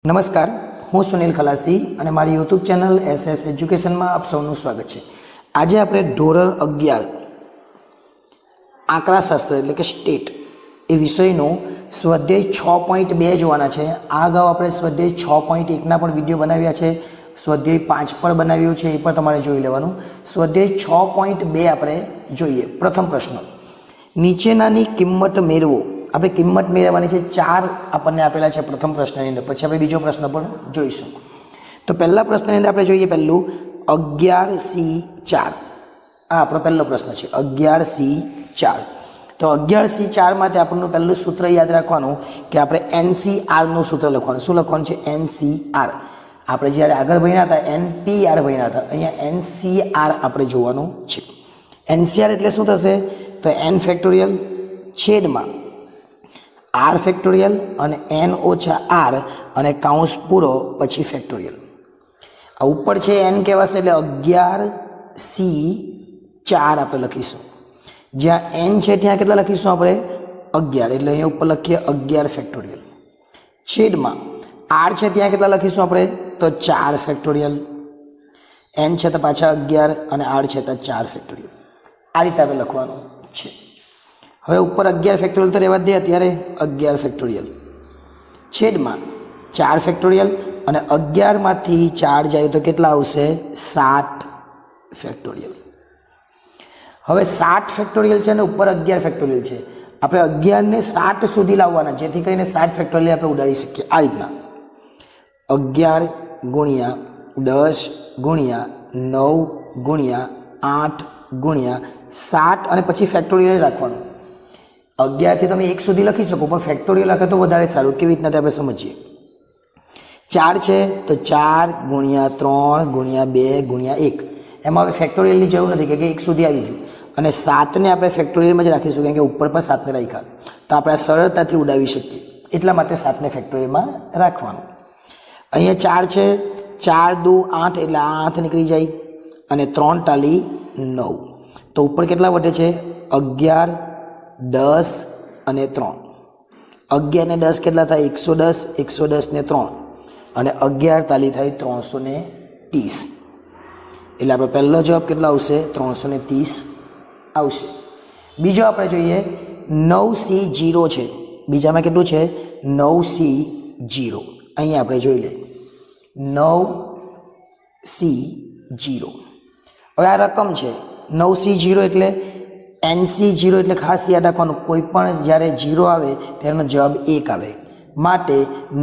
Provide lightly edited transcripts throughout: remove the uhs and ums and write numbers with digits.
નમસ્કાર, હું સુનિલ ખલાસી અને મારી યુટ્યુબ ચેનલ SS એજ્યુકેશનમાં આપ સૌનું સ્વાગત છે। આજે આપણે ધોરણ 11 આંકડાશાસ્ત્ર એટલે કે સ્ટેટ એ વિષયનું સ્વાધ્યાય 6.2 જોવાના છે। આ અગાઉ આપણે સ્વાધ્યાય 6.1ના પણ વિડીયો બનાવ્યા છે, સ્વાધ્યાય 5 પણ બનાવ્યું છે, એ પણ તમારે જોઈ લેવાનું। સ્વાધ્યાય 6.2 આપણે જોઈએ। પ્રથમ પ્રશ્ન, નીચેનાની કિંમત મેળવો। આપણે કિંમત મેળવવાની છે, 4 આપણને આપેલા છે પ્રથમ પ્રશ્નની અંદર, પછી આપણે બીજો પ્રશ્ન પણ જોઈશું। તો પહેલા પ્રશ્નની અંદર આપણે જોઈએ પહેલું 11C4। આ આપણો પહેલો પ્રશ્ન છે 11C4। તો 11C4 માટે આપણને પહેલું સૂત્ર યાદ રાખવાનું કે આપણે NCR નું સૂત્ર લખવાનું। શું લખવાનું છે? NCR। આપણે જ્યારે આગળ ભણ્યા હતા NPR ભણ્યા હતા, અહીંયા NCR આપણે જોવાનું છે। NCR એટલે શું થશે? તો n ફેક્ટોરિયલ છેદમાં r ફેક્ટોરિયલ અને n ઓછા r અને કાઉન્સ પૂરો પછી ફેક્ટોરિયલ। આ ઉપર છે n કહેવાશે એટલે 11C4 આપણે લખીશું। જ્યાં n છે ત્યાં કેટલા લખીશું આપણે? 11, એટલે અહીંયા ઉપર લખીએ 11 ફેક્ટોરિયલ છેદમાં r છે ત્યાં કેટલા લખીશું આપણે? તો 4 ફેક્ટોરિયલ। n છે તો પાછા 11 અને r છે તો 4 ફેક્ટોરિયલ। આ રીતે આપણે લખવાનું છે। હવે ઉપર 11 ફેક્ટોરિયલ તો રહેવા દે, અત્યારે 11 ફેક્ટોરિયલ છેદમાં 4 ફેક્ટોરિયલ અને 11 માંથી 4 જાય તો કેટલા આવશે? 7 ફેક્ટોરિયલ। હવે 7 ફેક્ટોરિયલ છે ને ઉપર 11 ફેક્ટોરિયલ છે, આપણે 11 ને 7 સુધી લાવવાના, જેથી કરીને 7 ફેક્ટોરિયલ આપણે ઉડાડી શકીએ। આ રીતના 11 ગુણ્યા 10 ગુણ્યા 9 ગુણ્યા 8 ગુણ્યા 7 અને પછી ફેક્ટોરિયલ રાખવાનું। 11 થી તમે 1 સુધી લખી શકો, પણ ફેક્ટોરિયલ લખે તો વધારે સારું। કેવી રીતના આપણે સમજીએ। 4 છે તો 4 ગુણ્યા 3 ગુણ્યા 2 ગુણ્યા 1, એમાં હવે ફેક્ટોરિયલની જરૂર નથી કે 1 સુધી આવી ગયું। અને 7ને આપણે ફેક્ટોરિયલમાં જ રાખીશું, કેમ કે ઉપર પર 7ને રાખ્યા તો આપણે સરળતાથી ઉડાવી શકીએ, એટલા માટે 7ને ફેક્ટોરિયલમાં રાખવાનું। અહીંયા 4 છે, 4 દુ 8 એટલે 8 નીકળી જાય અને 3 ટાલી 9, તો ઉપર કેટલા વધે છે? 11 10 અને 3। 11 ને 10 કેટલા થાય? 110, 110 ને 3 અને 11 તાલી થાય 330। એટલે આપણે પહેલો જવાબ કેટલા આવશે? 330 આવશે। બીજો આપણે જોઈએ 9C0 છે, બીજામાં કેટલું છે? 9C0। અહીંયા આપણે જોઈ લઈએ 9C0। હવે આ રકમ છે 9C0 એટલે NC0 એટલે ખાસ યાદ રાખવાનું, કોઈ પણ જ્યારે 0 આવે તેનો જવાબ 1 આવે, માટે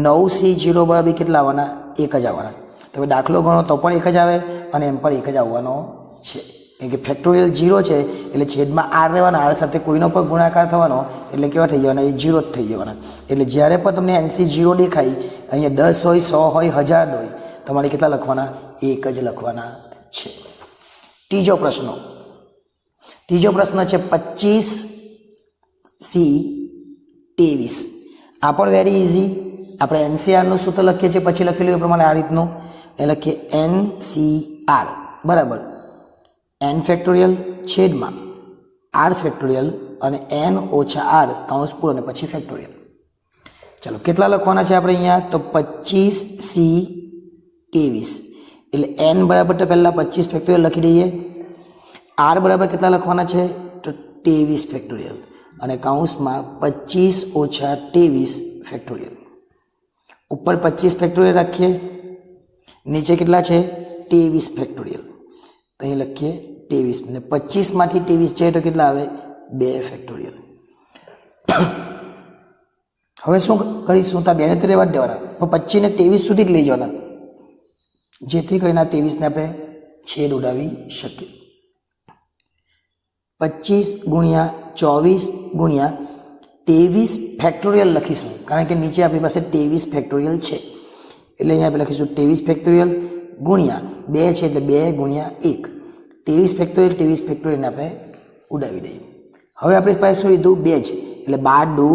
9C0 બરાબર કેટલા આવવાના? 1 જ આવવાના। તમે દાખલો ગણો તો પણ 1 જ આવે અને એમ પણ 1 જ આવવાનો છે, કેમ કે ફેક્ટોરિયલ 0 છે એટલે છેદમાં r રહેવાના, r સાથે કોઈનો પણ ગુણાકાર થવાનો એટલે કેવા થઈ જવાના? એ 0 જ થઈ જવાના। એટલે જ્યારે પણ તમને NC0 દેખાય, અહીંયા 10 હોય 100 હોય 1000 હોય, તમારે કેટલા લખવાના? 1 જ લખવાના છે। ત્રીજો પ્રશ્ન છે 25C23। આ પણ વેરી ઇઝી। આપણે NCRનું સૂત્ર લખીએ છીએ, પછી લખેલું એ પ્રમાણે આ રીતનું એ લખીએ NCR બરાબર n ફેક્ટોરિયલ છેદમાં r ફેક્ટોરિયલ અને n ઓછા r કાઉન્સ પૂરો અને પછી ફેક્ટોરિયલ। ચાલો કેટલા લખવાના છે આપણે અહીંયા? તો 25C23 એટલે n બરાબર તો પહેલાં 25 ફેક્ટોરિયલ લખી દઈએ, r બરાબર કેટલા લખવાના છે? તો 23 ફેક્ટોરિયલ અને કાઉન્સમાં 25 ઓછા 23 ફેક્ટોરિયલ। ઉપર 25 ફેક્ટોરિયલ રાખીએ, નીચે કેટલા છે? 23 ફેક્ટોરિયલ, તો અહીં લખીએ 23 અને 25 માંથી 23 જાય તો કેટલા આવે? 2 ફેક્ટોરિયલ। હવે શું કરીશું? તો 2 ને તો રહેવા જ દેવાના, પણ 25 ને 23 સુધી જ લઈ જવાના, જેથી કરીને 23 ને આપણે છેદ ઉડાવી શકીએ। 25 ગુણ્યા 24 ગુણ્યા 23 ફેક્ટોરિયલ લખીશું, કારણ કે નીચે આપણી પાસે 23 ફેક્ટોરિયલ છે, એટલે અહીંયા આપણે લખીશું 23 ફેક્ટોરિયલ ગુણ્યા 2 છે એટલે 2 ગુણ્યા 1, 23 ફેક્ટોરિયલને આપણે ઉડાવી દઈએ। હવે આપણી પાસે શું લીધું? 2 છે એટલે 12 દુ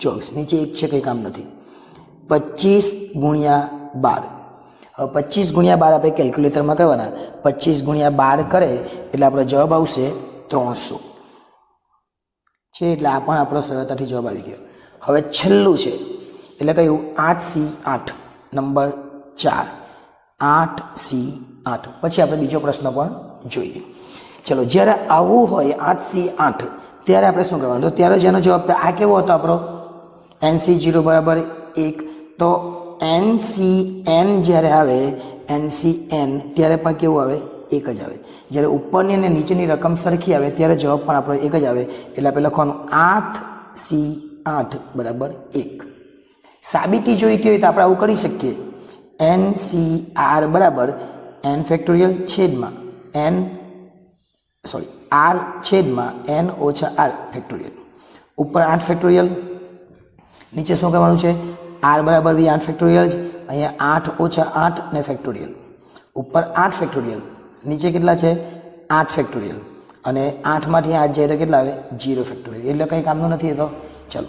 24, નીચે 1 છે, કંઈ કામ નથી। 25 ગુણ્યા 12, હવે 25 ગુણ્યા 12 આપણે કેલ્ક્યુલેટરમાં કરવાના, 25 ગુણ્યા 12 કરે એટલે આપણો જવાબ આવશે 300 છે, એટલે આ પણ આપણો સરળતાથી જવાબ આવી ગયો। હવે છેલ્લું છે એટલે કયું? 8C8। નંબર 4 8C8 પછી આપણે બીજો પ્રશ્ન પણ જોઈએ ચલો જ્યારે આવું હોય 8C8 ત્યારે આપણે શું કરવાનું તો ત્યારે જેનો જવાબ આ કેવો હતો આપણો NC0 બરાબર 1 તો NCN જ્યારે આવે NCN ત્યારે પણ કેવું આવે એક જ આવે જ્યારે ઉપરની અને નીચેની રકમ સરખી આવે ત્યારે જવાબ પણ આપણો એક જ આવે એટલે આપણે લખવાનું 8C8 બરાબર 1 સાબિતી જોઈતી હોય તો આપણે આવું કરી શકીએ NCR બરાબર n ફેક્ટોરિયલ છેદમાં R છેદમાં n ઓછા r ફેક્ટોરિયલ ઉપર 8 ફેક્ટોરિયલ નીચે શું કરવાનું છે r બરાબર બી 8 ફેક્ટોરિયલ અહીંયા 8 ઓછા 8 ને ફેક્ટોરિયલ ઉપર 8 ફેક્ટોરિયલ નીચે કેટલા છે 8 ફેક્ટોરિયલ અને 8 માંથી 8 જાય તો કેટલા આવે 0 ફેક્ટોરિયલ એટલે કંઈ કામનું નથી એ તો ચલો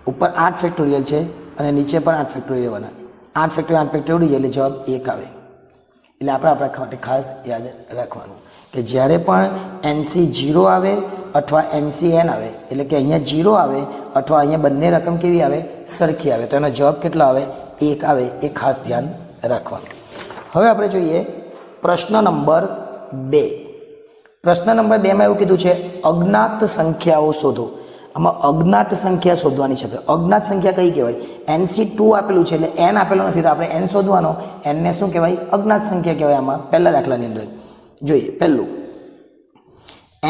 ઉપર 8 ફેક્ટોરિયલ છે અને નીચે પણ 8 ફેક્ટોરિયલ બના 8 ફેક્ટોરિયલ 8 ફેક્ટોરિયલ ઉડી જાય એટલે જવાબ 1 આવે એટલે આપણા માટે ખાસ યાદ રાખવાનું કે જ્યારે પણ NC0 આવે અથવા NCN આવે એટલે કે અહીંયા 0 આવે અથવા અહીંયા બંને રકમ કેવી આવે સરખી આવે તો એનો જવાબ કેટલો આવે 1 આવે એ ખાસ ધ્યાન રાખવાનું હવે આપણે જોઈએ પ્રશ્ન નંબર 2 પ્રશ્ન નંબર 2 માં એવું કીધું છે અજ્ઞાત સંખ્યાઓ શોધો આમાં અજ્ઞાત સંખ્યા શોધવાની છે અજ્ઞાત સંખ્યા કઈ કહેવાય NC2 આપેલું છે એટલે n આપેલો નથી તો આપણે n શોધવાનો n ને શું કહેવાય અજ્ઞાત સંખ્યા કહેવાય આમાં પહેલા દાખલાની અંદર જોઈએ પહેલું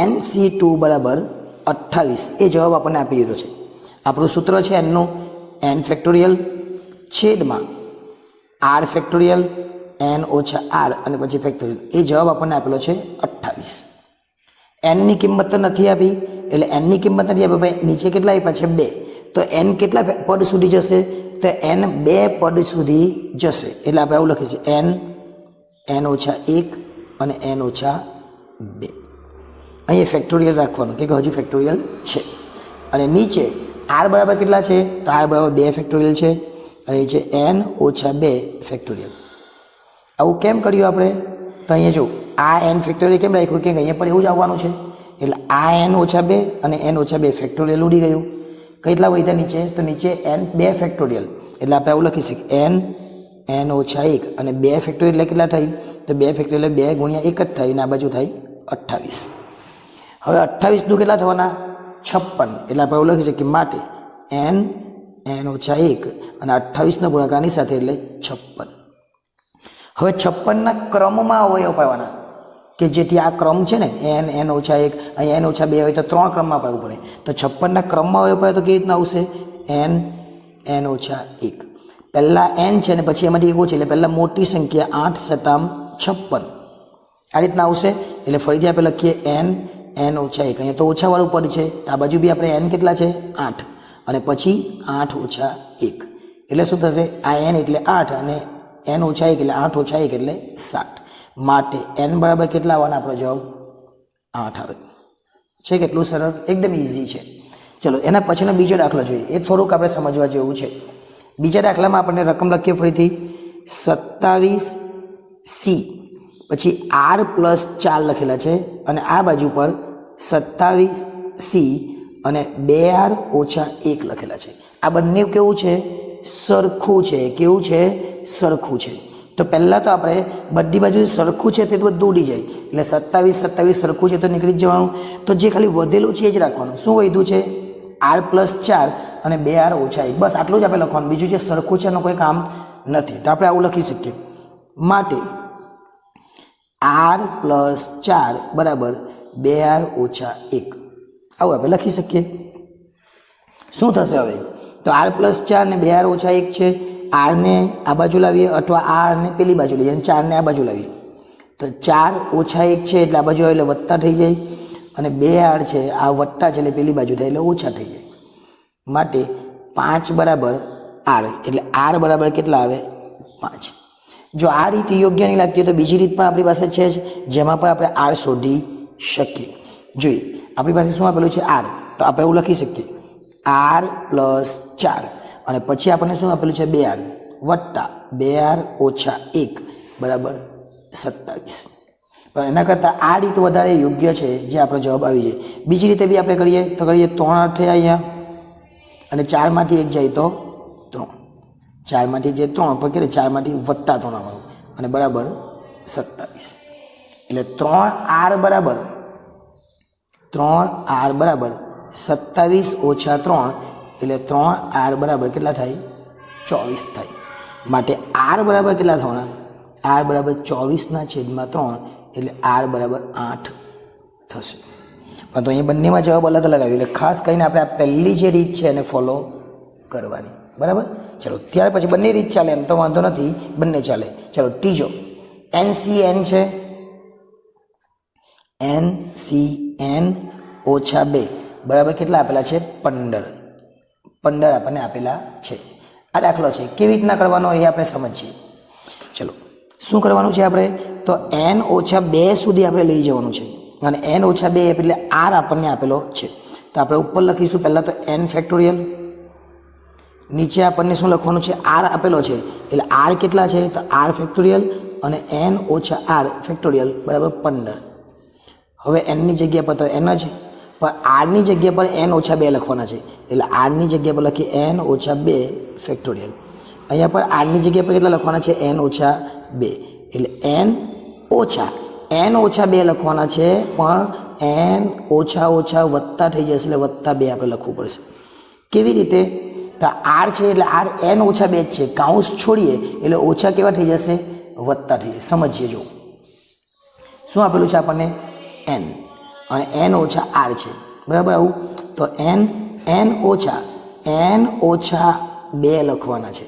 NC2 બરાબર 28 એ જવાબ આપણને આપી દીધો છે આપણું સૂત્ર છે n નું n ફેક્ટોરિયલ છેદમાં r ફેક્ટોરિયલ n ઓછા r અને પછી ફેક્ટોરિયલ એ જવાબ આપણને આપેલો છે 28 n ની કિંમત તો નથી આપી એટલે n ની કિંમત નથી આપી ભાઈ નીચે કેટલા આપ્યા છે 2 તો n કેટલા પદ સુધી જશે તો n 2 પદ સુધી જશે એટલે આપણે આવું લખીશું n ઓછા 1 અને n ઓછા 2 અહીંયા ફેક્ટોરિયલ રાખવાનું કે હજુ ફેક્ટોરિયલ છે અને નીચે r બરાબર કેટલા છે તો r બરાબર 2 ફેક્ટોરિયલ છે અને નીચે n ઓછા 2 ફેક્ટોરિયલ આવું કેમ કર્યું આપણે તો અહીંયા જો આ n ફેક્ટોરિયલ કેમ રાખ્યું કે અહીંયા પણ એવું જ આવવાનું છે એટલે આ n ઓછા 2 અને n ઓછા 2 ફેક્ટોરિયલ ઉડી ગયું કેટલા વધ્યા નીચે તો નીચે n 2 ફેક્ટોરિયલ એટલે આપણે આવું લખી શકીએ n ઓછા 1 અને 2 ફેક્ટોરિયલ એટલે કેટલા થાય તો 2 ફેક્ટોરિયલ 2 ગુણ્યા 1 જ થાય અને આ બાજુ થાય 28 હવે 28 દુ કેટલા થવાના 56 એટલે આપણે આવું લખી શકીએ માટે n ઓછા 1 અને 28 નો ગુણાકારની સાથે એટલે 56 હવે 56 ના ક્રમમાં અવયવ પાડવાના કે જેથી આ ક્રમ છે ને n ઓછા 1 અહીંયા n ઓછા 2 હોય તો 3 ક્રમમાં પાડવું પડે તો 56 ના ક્રમમાં અવયવ પાડે તો કેવી રીતના આવશે n ઓછા 1 પહેલા n છે ને પછી એમાંથી 1 છે એટલે પહેલા મોટી સંખ્યા 8 સટામ 56 આ રીતના આવશે એટલે ફરીથી આપણે લખીએ n ઓછા 1 અહીંયા તો ઓછાવાળું પદ છે આ બાજુ બી આપણે n કેટલા છે 8 અને પછી 8 ઓછા 1 એટલે શું થશે આ n એટલે 8 અને n ઓછા 1 એટલે 8 ઓછા 1 એટલે 7 માટે n બરાબર કેટલા આવવાના આપણો જવાબ 8 આવે છે કેટલું સરળ એકદમ ઇઝી છે ચલો એના પછીનો બીજો દાખલો જોઈએ એ થોડુંક આપણે સમજવા જેવું છે બીજા દાખલામાં આપણને રકમ લખીએ ફરીથી 27C પછી r પ્લસ 4 લખેલા છે અને આ બાજુ પર 27C અને 2r ઓછા 1 લખેલા છે આ બંને કેવું છે સરખું છે કેવું છે સરખું છે તો પહેલાં તો આપણે બધી બાજુ સરખું છે તે બધું ઉડી જાય એટલે 27 સરખું છે તો નીકળી જ જવાનું તો જે ખાલી વધેલું છે એ જ રાખવાનું શું વધ્યું છે r પ્લસ 4 અને 2r ઓછા 1 બસ આટલું જ આપણે લખવાનું બીજું જે સરખું છે એનું કોઈ કામ નથી તો આપણે આવું લખી શકીએ માટે r પ્લસ 4 બરાબર 2r ઓછા 1 આવું આપણે લખી શકીએ શું થશે હવે તો r પ્લસ 4 ને 2r ઓછા 1 છે r ને આ બાજુ લાવીએ અથવા r ને પેલી બાજુ લઈએ અને 4 ને આ બાજુ લાવીએ તો 4 ઓછા 1 છે એટલે આ બાજુ આવે એટલે વત્તા થઈ જાય અને 2r છે આ વત્તા છે એટલે પેલી બાજુ થાય એટલે ઓછા થઈ જાય માટે 5 બરાબર r એટલે r બરાબર કેટલા આવે 5 જો આ રીત યોગ્ય નહીં લાગતી તો બીજી રીત પણ આપણી પાસે છે જ જેમાં પણ આપણે r શોધી શકીએ જોઈએ આપણી પાસે શું આપેલું છે r તો આપણે એવું લખી શકીએ r પ્લસ 4 અને પછી આપણને શું આપેલું છે 2r વત્તા 2r ઓછા 1 બરાબર 27 પણ એના કરતાં આ રીત વધારે યોગ્ય છે જે આપણો જવાબ આવી જાય બીજી રીતે બી આપણે કરીએ તો કરીએ 3 થયા અહીંયા અને 4 માંથી 1 જાય તો 3 4માંથી જે 3 પર કેટલે 4માંથી વત્તા 3 આવવાનું અને બરાબર 27 એટલે 3r બરાબર 27 ઓછા 3 એટલે 3r બરાબર કેટલા થાય 24 થાય માટે r બરાબર કેટલા થવાના r બરાબર 24/3 એટલે r બરાબર 8 થશે પણ તો અહીંયા બંનેમાં જવાબ અલગ અલગ આવ્યો એટલે ખાસ કરીને આપણે આ પહેલી જે રીત છે એને ફોલો કરવાની બરાબર ચલો ત્યાર પછી બંને રીત ચાલે એમ તો વાંધો નથી બંને ચાલે ચલો ત્રીજો NCN છે NCN ઓછા 2 બરાબર કેટલા આપેલા છે 15 આપણને આપેલા છે આ દાખલો છે કેવી રીતના કરવાનો એ આપણે સમજીએ ચલો શું કરવાનું છે આપણે તો n ઓછા 2 સુધી આપણે લઈ જવાનું છે અને n ઓછા 2 એટલે r આપણને આપેલો છે તો આપણે ઉપર લખીશું પહેલાં તો n ફેક્ટોરિયલ નીચે આપણને શું લખવાનું છે r આપેલો છે એટલે r કેટલા છે તો r ફેક્ટોરિયલ અને n ઓછા r ફેક્ટોરિયલ બરાબર 15 હવે n ની જગ્યા પર તો n જ પણ r ની જગ્યા પર n ઓછા 2 લખવાના છે એટલે r ની જગ્યા પર લખીએ n ઓછા 2 ફેક્ટોરિયલ અહીંયા પર r ની જગ્યા પર કેટલા લખવાના છે n ઓછા 2 એટલે n ઓછા 2 લખવાના છે પણ n ઓછા વત્તા થઈ જશે એટલે વત્તા 2 આપણે લખવું પડશે કેવી રીતે તો r છે એટલે r n ઓછા 2 જ છે કાઉન્સ છોડીએ એટલે ઓછા કેવા થઈ જશે વત્તા થઈ જશે સમજીએ જો શું આપેલું છે આપણને n અને n ઓછા r છે બરાબર આવું તો n ઓછા 2 લખવાના છે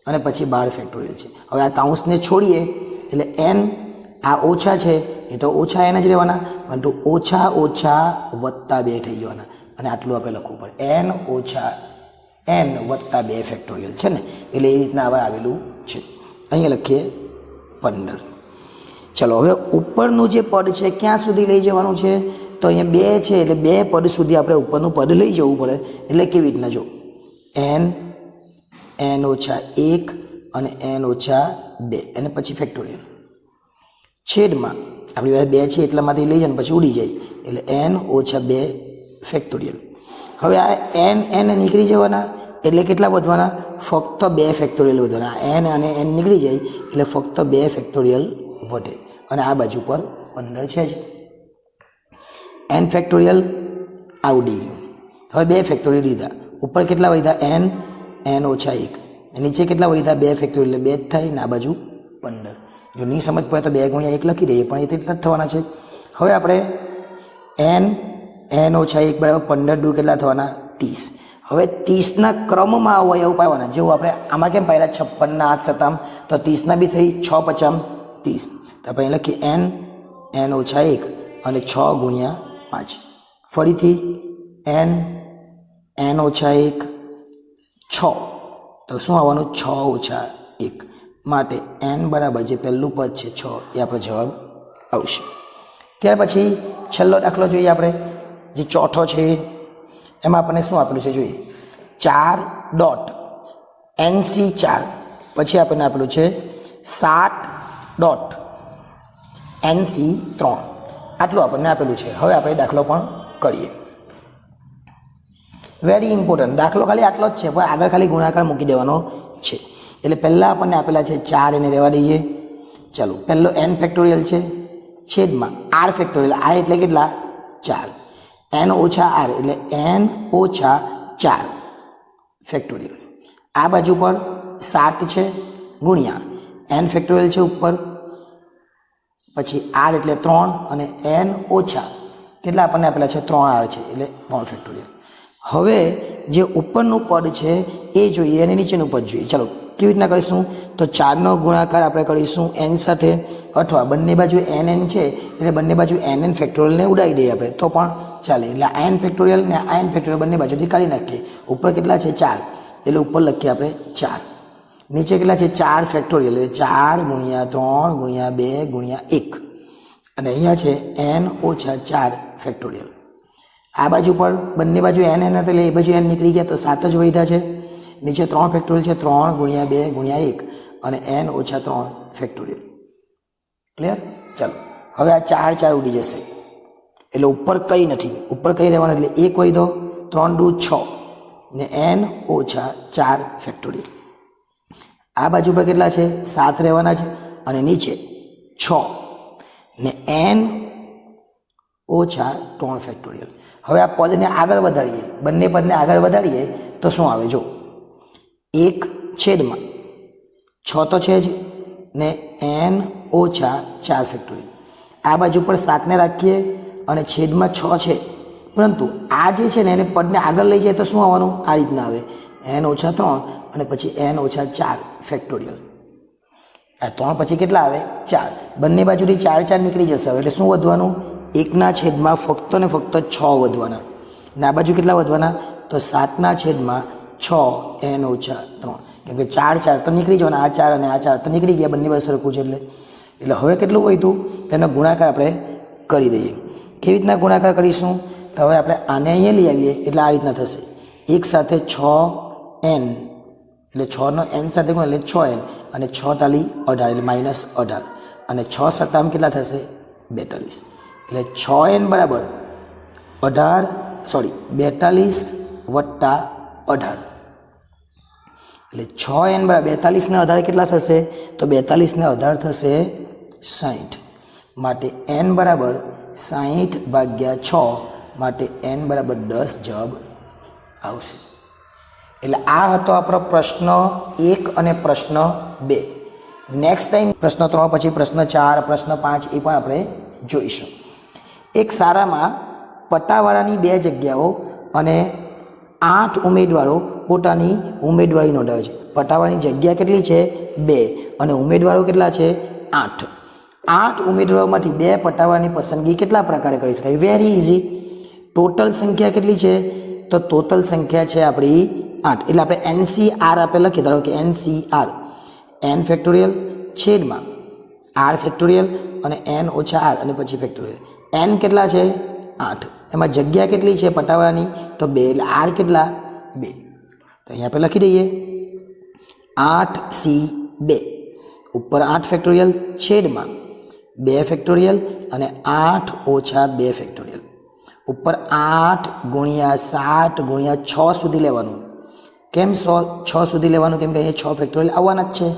અને પછી 12 ફેક્ટોરિયલ છે હવે આ કાઉન્સને છોડીએ એટલે n આ ઓછા છે એ તો ઓછા n જ રહેવાના પરંતુ ઓછા વત્તા 2 થઈ જવાના અને આટલું આપણે લખવું પડે n ઓછા n વત્તા 2 ફેક્ટોરિયલ છે ને એટલે એ રીતના હવે આવેલું છે અહીંયા લખીએ 15 ચલો હવે ઉપરનું જે પદ છે ક્યાં સુધી લઈ જવાનું છે તો અહીંયા 2 છે એટલે 2 પદ સુધી આપણે ઉપરનું પદ લઈ જવું પડે એટલે કેવી રીતના જો n ઓછા 1 અને n ઓછા 2 અને પછી ફેક્ટોરિયલ છેદમાં આપણી પાસે 2 છે એટલામાંથી લઈ જાય પછી ઉડી જાય એટલે n ઓછા 2 ફેક્ટોરિયલ હવે આ n નીકળી જવાના એટલે કેટલા વધવાના ફક્ત 2 ફેક્ટોરિયલ વધવાના n અને n નીકળી જાય એટલે ફક્ત 2 ફેક્ટોરિયલ વધે અને આ બાજુ પર 15 છે જ n ફેક્ટોરિયલ આ ઉડી ગયું હવે 2 ફેક્ટોરિયલ લીધા ઉપર કેટલા વધ્યા n ઓછા 1 નીચે કેટલા વધ્યા 2 ફેક્ટોરિયલ એટલે 2 જ થાય ને આ બાજુ 15 જો નહીં સમજ પડે તો 2 ગુણ્યા 1 લખી દઈએ પણ એ તો એટલા જ થવાના છે હવે આપણે n ઓછા 1 બરાબર 15 દૂ કેટલા થવાના 30 હવે 30ના ક્રમમાં અવયવ પાડવાના જેવું આપણે આમાં કેમ પાડ્યા 56ના 8 સતામ તો 30ના બી થઈ 6 પચામ 30 તો આપણે લખીએ n ઓછા 1 અને 6 ગુણ્યા 5 ફરીથી n ઓછા 1 6 તો શું આવવાનું 6 ઓછા 1 માટે n બરાબર જે પહેલું પદ છે 6 એ આપણો જવાબ આવશે ત્યાર પછી છેલ્લો દાખલો જોઈએ આપણે જે ચોથો છે એમાં આપણને શું આપેલું છે જોઈએ 4 ડોટ NC4 પછી આપણને આપેલું છે 7 ડોટ NC3 આટલું આપણને આપેલું છે હવે આપણે દાખલો પણ કરીએ વેરી ઇમ્પોર્ટન્ટ દાખલો ખાલી આટલો જ છે પણ આગળ ખાલી ગુણાકાર મૂકી દેવાનો છે એટલે પહેલાં આપણને આપેલા છે 4 એને રહેવા દઈએ ચાલો પહેલો n ફેક્ટોરિયલ છે છેદમાં r ફેક્ટોરિયલ આ એટલે કેટલા 4 n ઓછા r એટલે n ઓછા 4 ફેક્ટોરિયલ આ બાજુ પર 7 છે ગુણ્યા n ફેક્ટોરિયલ છે ઉપર પછી r એટલે 3 અને n ઓછા કેટલા આપણને આપેલા છે 3r છે એટલે 3 ફેક્ટોરિયલ હવે જે ઉપરનું પદ છે એ જોઈએ અને નીચેનું પદ જોઈએ ચાલો કેવી રીતના કરીશું તો 4નો ગુણાકાર આપણે કરીશું n સાથે અથવા બંને બાજુ n છે એટલે બંને બાજુ n ફેક્ટોરિયલને ઉડાવી દઈએ આપણે તો પણ ચાલે એટલે n ફેક્ટોરિયલ ને n ફેક્ટોરિયલ બંને બાજુથી કાઢી નાખીએ ઉપર કેટલા છે 4 એટલે ઉપર લખીએ આપણે 4 નીચે કેટલા છે 4 ફેક્ટોરિયલ એટલે 4 ગુણ્યા 3 ગુણ્યા 2 ગુણ્યા 1 અને અહીંયા છે n ઓછા 4 ફેક્ટોરિયલ આ બાજુ પર બંને બાજુ n હતા એટલે એ બાજુ n નીકળી ગયા તો 7 જ વધ્યા છે નીચે 3 ફેક્ટોરિયલ છે 3 ગુણ્યા 2 ગુણ્યા 1 અને n ઓછા 3 ફેક્ટોરિયલ ક્લિયર ચાલો હવે આ 4 ઉડી જશે એટલે ઉપર કંઈ નથી ઉપર કંઈ રહેવાનું એટલે 1 હોય દો 3 દૂ 6 ને n ઓછા 4 ફેક્ટોરિયલ આ બાજુ પર કેટલા છે 7 રહેવાના છે અને નીચે 6 ને n ઓછા 3 ફેક્ટોરિયલ. હવે આ પદને આગળ વધારીએ, બંને પદને આગળ વધારીએ તો શું આવે જો 1/6 તો છે જ ને n ઓછા 4 ફેક્ટોરિયલ. આ બાજુ પર 7ને રાખીએ અને છેદમાં 6 છે, પરંતુ આ જે છે ને એને પદને આગળ લઈ જાય તો શું આવવાનું આ રીતના આવે n ઓછા 3 અને પછી n ઓછા 4 ફેક્ટોરિયલ. આ 3 પછી કેટલા આવે 4, બંને બાજુથી 4 નીકળી જશે. હવે એટલે શું વધવાનું 1/6 ફક્ત ને ફક્ત 6 વધવાના ને આ બાજુ કેટલા વધવાના તો 7/6 n ઓછા 3, કેમ કે 4 તો નીકળી જવાના, આ 4 અને આ 4 તો નીકળી ગયા, બંને બાજુ સરખું છે એટલે હવે કેટલું વધ્યું તેનો ગુણાકાર આપણે કરી દઈએ. કેવી રીતના ગુણાકાર કરીશું તો હવે આપણે આને અહીંયા લઈ આવીએ એટલે આ રીતના થશે 1 સાથે 6n એટલે 6 નો n સાથે ગુણ એટલે 6n અને 6 તાલી 18 એટલે -18 અને 6 સત્તામ કેટલા થશે 42 એટલે 6n બરાબર 42 વત્તા 18 એટલે 6n બરાબર 42 ને 18 કેટલા થશે તો 42 ને 18 થશે 60 માટે n બરાબર 60/6 માટે n બરાબર 10 જવાબ આવશે. એટલે આ હતો આપણો પ્રશ્ન 1 અને પ્રશ્ન 2. નેક્સ્ટ ટાઈમ પ્રશ્ન 3 પછી પ્રશ્ન 4 પ્રશ્ન 5 એ પણ આપણે જોઈશું. એક શાળામાં પટ્ટાવાળાની 2 જગ્યાઓ અને 8 ઉમેદવારો પોતાની ઉમેદવારી નોંધાવે છે. પટ્ટાવાળાની જગ્યા કેટલી છે 2 અને ઉમેદવારો કેટલા છે 8. 8 ઉમેદવારોમાંથી 2 પટ્ટાવાળાની પસંદગી કેટલા પ્રકારે કરી શકાય વેરી ઇઝી. ટોટલ સંખ્યા કેટલી છે તો ટોટલ સંખ્યા છે આપણી 8 એટલે આપણે NCR આપણે લખીએ ધારો કે NCR n ફેક્ટોરિયલ છેદમાં r ફેક્ટોરિયલ અને n ઓછા r અને પછી ફેક્ટોરિયલ. n કેટલા છે 8, એમાં જગ્યા કેટલી છે પટ્ટાવાળાની તો 2 એટલે r કેટલા 2. તો અહીંયા આપણે લખી દઈએ 8C2 ઉપર 8 ફેક્ટોરિયલ છેદમાં 2 ફેક્ટોરિયલ અને 8 ઓછા 2 ફેક્ટોરિયલ ઉપર 8 ગુણ્યા 7 ગુણ્યા 6 સુધી લેવાનું. કેમ 6 સુધી લેવાનું કેમ કે અહીંયા 6 ફેક્ટોરિયલ આવવાના જ છે.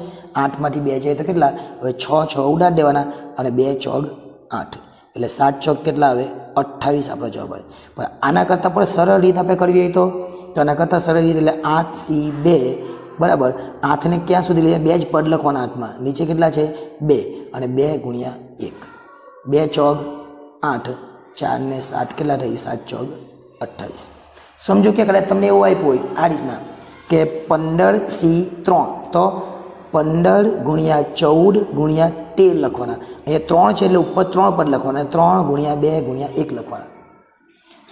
8 માંથી 2 જાય તો કેટલા હવે 6 ઉડાડી દેવાના અને 2 ચોક 8 એટલે 7 ચોક કેટલા આવે 28 આપણો જવાબ આવે. પણ આના કરતાં પણ સરળ રીત આપણે કરવી હોય તો આના કરતાં સરળ રીત એટલે 8C2 બરાબર 8ને ક્યાં સુધી લઈએ 2 જ પદ લખવાના 8માં નીચે કેટલા છે 2 અને 2 ગુણ્યા 1 2 ચોક 8 4 ને 7 કેટલા થઈ 7 ચોક 28. સમજો કે કદાચ તમને એવું આપ્યું હોય આ રીતના કે 15C3 તો 15 ગુણ્યા 14 ગુણ્યા 13 લખવાના. અહીંયા 3 છે એટલે ઉપર 3 પદ લખવાના 3 ગુણ્યા 2 ગુણ્યા 1 લખવાના.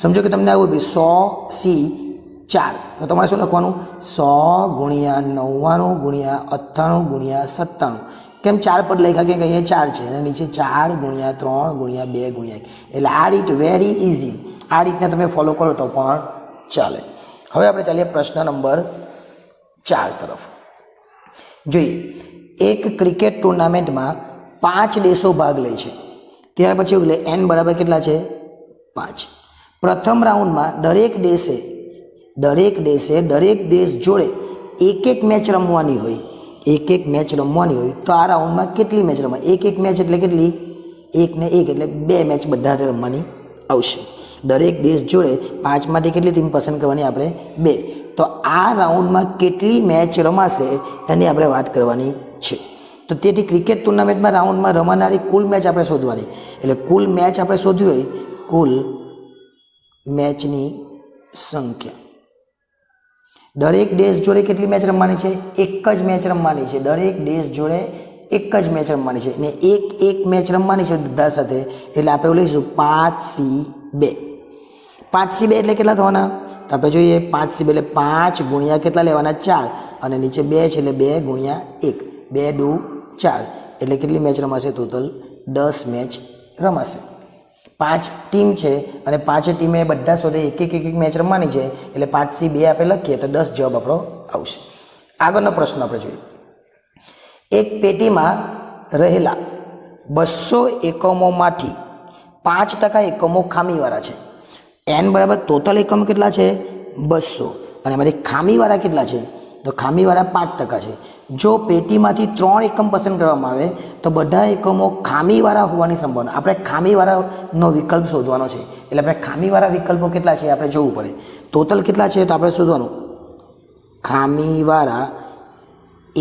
સમજો કે તમને આવું 100C4 તો તમારે શું લખવાનું 100 ગુણ્યા 99 ગુણ્યા 98 ગુણ્યા 97. કેમ 4 પદ લખ્યા કે અહીંયા 4 છે અને નીચે 4 ગુણ્યા 3 ગુણ્યા 2 ગુણ્યા 1 એટલે આ રીત વેરી ઇઝી. આ રીતના તમે ફોલો કરો તો પણ ચાલે. હવે આપણે ચાલીએ પ્રશ્ન નંબર 4 તરફ. જોઈએ એક ક્રિકેટ ટુર્નામેન્ટમાં 5 દેશો ભાગ લે છે. ત્યાર પછી એટલે n બરાબર કેટલા છે 5. પ્રથમ રાઉન્ડમાં દરેક દેશે દરેક દેશ જોડે એક મેચ રમવાની હોય તો આ રાઉન્ડમાં કેટલી મેચ રમવાની એક મેચ એટલે કેટલી 1 ને 1 એટલે 2 મેચ બધા રમવાની આવશે. દરેક દેશ જોડે 5 માંથી કેટલી ટીમ પસંદ કરવાની આપણે 2. તો આ રાઉન્ડમાં કેટલી મેચ રમાશે એની આપણે વાત કરવાની છે. તો તેથી ક્રિકેટ ટુર્નામેન્ટમાં રાઉન્ડમાં રમાનારી કુલ મેચ આપણે શોધવાની. એટલે કુલ મેચ આપણે શોધવી હોય કુલ મેચની સંખ્યા. દરેક દેશ જોડે કેટલી મેચ રમવાની છે એક જ મેચ રમવાની છે. દરેક દેશ જોડે એક જ મેચ રમવાની છે ને એક મેચ રમવાની છે બધા સાથે એટલે આપણે લઈશું 5C2. 5C2 એટલે કેટલા થવાના તો આપણે જોઈએ 5C2 એટલે 5 ગુણ્યા કેટલા લેવાના 4 અને નીચે 2 છે એટલે 2 ગુણ્યા 1 2 દુ 4 એટલે કેટલી મેચ રમાશે ટોટલ 10 મેચ રમાશે. 5 ટીમ છે અને 5 ટીમે બધા શોધે એક મેચ રમવાની છે એટલે 5C2 આપણે લખીએ તો 10 જવાબ આપણો આવશે. આગળનો પ્રશ્ન આપણે જોઈએ. એક પેટીમાં રહેલા 200 એકમોમાંથી 5% એકમો ખામીવાળા છે. n બરાબર ટોટલ એકમ કેટલા છે 200 અને એમાંથી ખામીવાળા કેટલા છે તો ખામીવાળા 5% છે. જો પેટીમાંથી 3 એકમ પસંદ કરવામાં આવે તો બધા એકમો ખામીવાળા હોવાની સંભાવના. આપણે ખામીવાળાનો વિકલ્પ શોધવાનો છે, એટલે આપણે ખામીવાળા વિકલ્પો કેટલા છે આપણે જોવું પડે. ટોટલ કેટલા છે તો આપણે શોધવાનું ખામીવાળા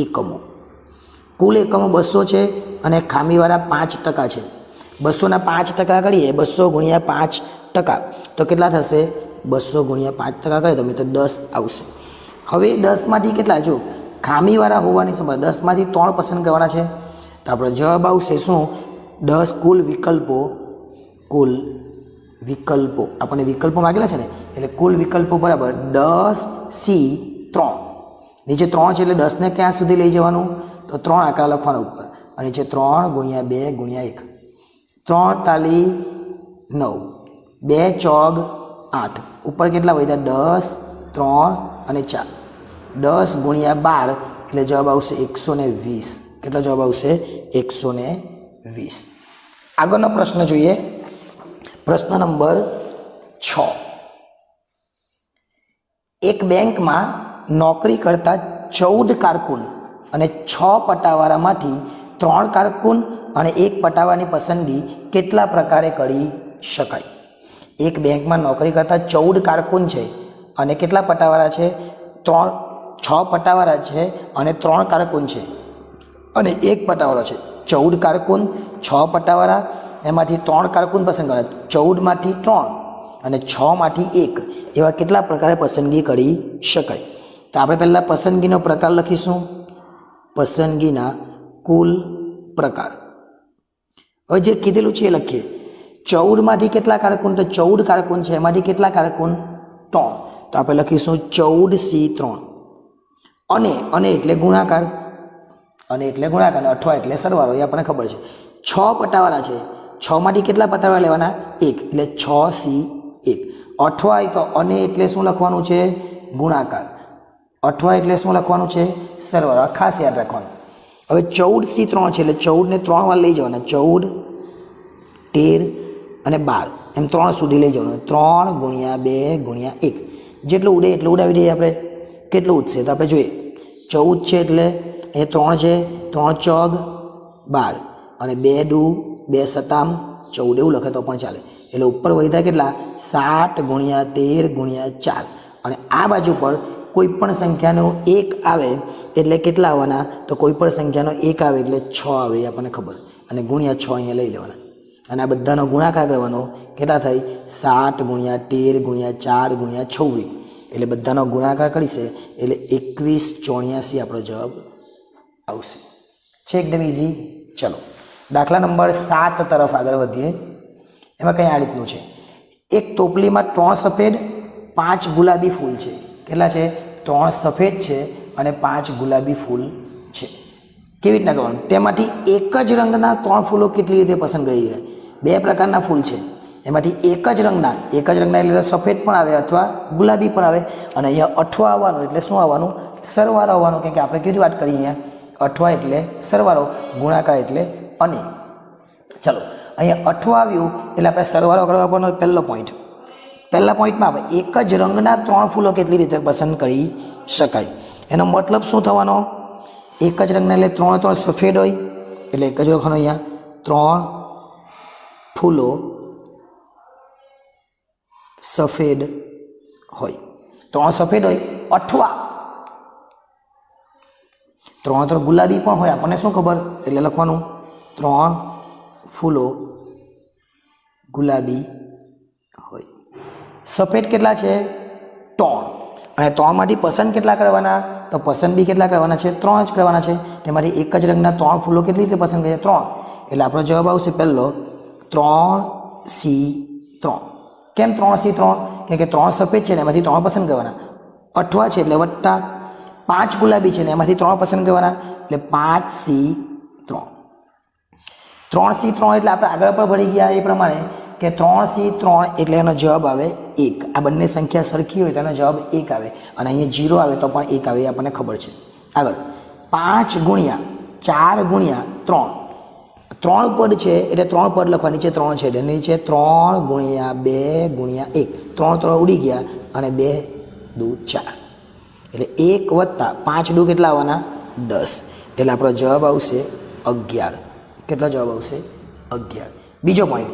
એકમો. કુલ એકમો 200 છે અને ખામીવાળા 5% છે. 200ના 5% કરીએ, 200 ગુણ્યા 5% તો કેટલા થશે? 200 ગુણ્યા 5% કરીએ તો મિત્રો 10 આવશે. હવે 10માંથી કેટલા? જો ખામીવાળા હોવાની સંભાવના 10માંથી 3 પસંદ કરવાના છે તો આપણો જવાબ આવશે શું? 10 કુલ વિકલ્પો આપણને વિકલ્પો માગેલા છે ને, એટલે કુલ વિકલ્પો બરાબર 10C3. નીચે 3 છે એટલે 10ને ક્યાં સુધી લઈ જવાનું? તો 3 આંકડા લખવાના ઉપર, અને નીચે 3 ગુણ્યા 2 ગુણ્યા 1, 3 તાલી 9, 2 ચોગ 8, ઉપર કેટલા વધ્યા? 10, 3 અને 4. 10 ગુણ્યા 12 એટલે જવાબ આવશે 120. કેટલો જવાબ આવશે? 120. આગળનો પ્રશ્ન જોઈએ. પ્રશ્ન નંબર 6. એક બેંકમાં નોકરી કરતા 14 કારકુન અને 6 પટાવાળામાંથી 3 કારકુન અને 1 પટાવાળાની પસંદગી કેટલા પ્રકારે કરી શકાય? એક બેંકમાં નોકરી કરતા 14 કારકુન છે અને કેટલા પટાવાળા છે? 6 પટાવાળા છે અને 3 કારકુન છે અને 1 પટાવાળો છે. 14 કારકુન, 6 પટાવાળા, એમાંથી 3 કારકુન પસંદ કરવા. 14માંથી 3 અને 6માંથી 1 એવા કેટલા પ્રકારે પસંદગી કરી શકાય? તો આપણે પહેલાં પસંદગીનો પ્રકાર લખીશું. પસંદગીના કુલ પ્રકાર. હવે જે કીધેલું છે એ લખીએ. 14માંથી કેટલા કારકુન? તો 14 કારકુન છે, એમાંથી કેટલા કારકુન? 3. તો આપણે લખીશું 14C3. અને એટલે ગુણાકાર, અને અઠવા એટલે સરવાળો, એ આપણને ખબર છે. 6 પટાવાળા છે, 6માંથી કેટલા પટાવાળા લેવાના? 1, એટલે 6C1. અઠવા તો અને એટલે શું લખવાનું છે? ગુણાકાર. અઠવા એટલે શું લખવાનું છે? સરવાળો. ખાસ યાદ રાખવાનું. હવે 14C3 છે એટલે 14ને 3 વાર લઈ જવાના. 14, 13 અને 12 એમ 3 સુધી લઈ જવાનું. 3 ગુણ્યા 2 ગુણ્યા 1 જેટલું ઉડે એટલું ઉડાવી દઈએ આપણે. કેટલું ઉડશે તો આપણે જોઈએ. 14 છે એટલે એ 3 છે, 3 ચોગ 12 અને 2 દુ 2 સતામ 14 એવું લખે તો પણ ચાલે. એટલે ઉપર વધ્યા કેટલા? 7 ગુણ્યા 13 ગુણ્યા 4. અને આ બાજુ પર કોઈ પણ સંખ્યાનો 1 આવે એટલે કેટલા આવવાના? તો કોઈ પણ સંખ્યાનો 1 આવે એટલે 6 આવે, એ આપણને ખબર. અને ગુણ્યા 6 અહીંયા લઈ લેવાના અને આ બધાનો ગુણાકાર કરવાનો. કેટલા થાય? 7 ગુણ્યા 13 ગુણ્યા 4 ગુણ્યા 26, એટલે બધાનો ગુણાકાર કરીશે એટલે 2184 આપણો જવાબ આવશે. છે એકદમ ઇઝી. ચલો દાખલા નંબર 7 તરફ આગળ વધીએ. એમાં કંઈ આ રીતનું છે. એક ટોપલીમાં 3 સફેદ 5 ગુલાબી ફૂલ છે. કેટલા છે? 3 સફેદ છે અને 5 ગુલાબી ફૂલ છે. કેવી રીતના કરવાનું? તેમાંથી એક જ રંગના 3 ફૂલો કેટલી રીતે પસંદ કરી શકાય? 2 પ્રકારના ફૂલ છે, એમાંથી એક જ રંગના એટલે સફેદ પણ આવે અથવા ગુલાબી પણ આવે. અને અહીંયા અઠવા આવવાનું એટલે શું આવવાનું? સરવાળો આવવાનું. કેમ કે આપણે કેવી વાત કરીએ અહીંયા? અઠવા એટલે સરવાળો, ગુણાકાર એટલે અને. ચલો અહીંયા અઠવા આવ્યું એટલે આપણે સરવાળો કરવા પડવાનો. પહેલા પોઈન્ટમાં આપણે એક જ રંગના 3 ફૂલો કેટલી રીતે પસંદ કરી શકાય? એનો મતલબ શું થવાનો? એક જ રંગના એટલે 3 સફેદ હોય એટલે એક જ લખવાનું. અહીંયા 3 ફૂલો સફેદ હોય, 3 સફેદ હોય. અઠવા 3 ગુલાબી પણ હોય, આપણને શું ખબર? એટલે લખવાનું 3 ફૂલો ગુલાબી હોય. સફેદ કેટલા છે? 3. અને 3માંથી પસંદ કેટલા કરવાના? તો પસંદ બી કેટલા કરવાના છે? 3 જ કરવાના છે. તેમાંથી એક જ રંગના 3 ફૂલો કેટલી રીતે પસંદ કરીએ? 3. એટલે આપણો જવાબ આવશે પહેલો 3C3. કેમ 3C3? કેમ કે 3 સફેદ છે ને એમાંથી 3 પસંદ કરવાના. અઠવા છે એટલે વત્તા 5 ગુલાબી છે ને એમાંથી 3 પસંદ કરવાના એટલે 5C3. 3C3 એટલે આપણે આગળ પર ભળી ગયા એ પ્રમાણે કે 3C3 એટલે એનો જવાબ આવે 1. આ બંને સંખ્યા સરખી હોય તો એનો જવાબ 1 આવે, અને અહીંયા 0 આવે તો પણ 1 આવે, એ આપણને ખબર છે. આગળ 5 ગુણ્યા 4 ગુણ્યા 3. 3 પદ છે એટલે 3 પદ લખવા. નીચે 3 છે એટલે નીચે 3 ગુણ્યા 2 ગુણ્યા 1. 3 ઉડી ગયા અને 2 દુ 4. એટલે 1 વત્તા 5 દુ કેટલા આવવાના 10 એટલે આપણો જવાબ આવશે 11. કેટલો જવાબ આવશે 11. બીજો પોઈન્ટ,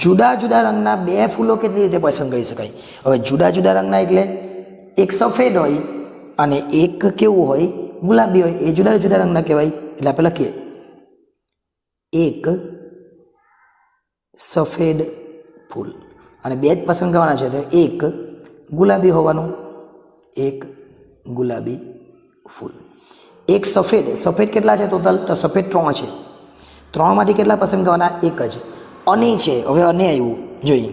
જુદા જુદા રંગના 2 ફૂલો કેટલી રીતે પસંદ કરી શકાય? હવે જુદા જુદા રંગના એટલે એક સફેદ હોય અને એક કેવું હોય ગુલાબી હોય, એ જુદા જુદા રંગના કહેવાય. એટલે આપણે લખીએ એક સફેદ ફૂલ અને 2 જ પસંદ કરવાના છે, તો એક ગુલાબી હોવાનું, એક ગુલાબી ફૂલ. એક સફેદ, સફેદ કેટલા છે ટોટલ? તો સફેદ 3 છે. 3માંથી કેટલા પસંદ કરવાના? એક જ. અને છે, હવે અને આવ્યું જોઈએ,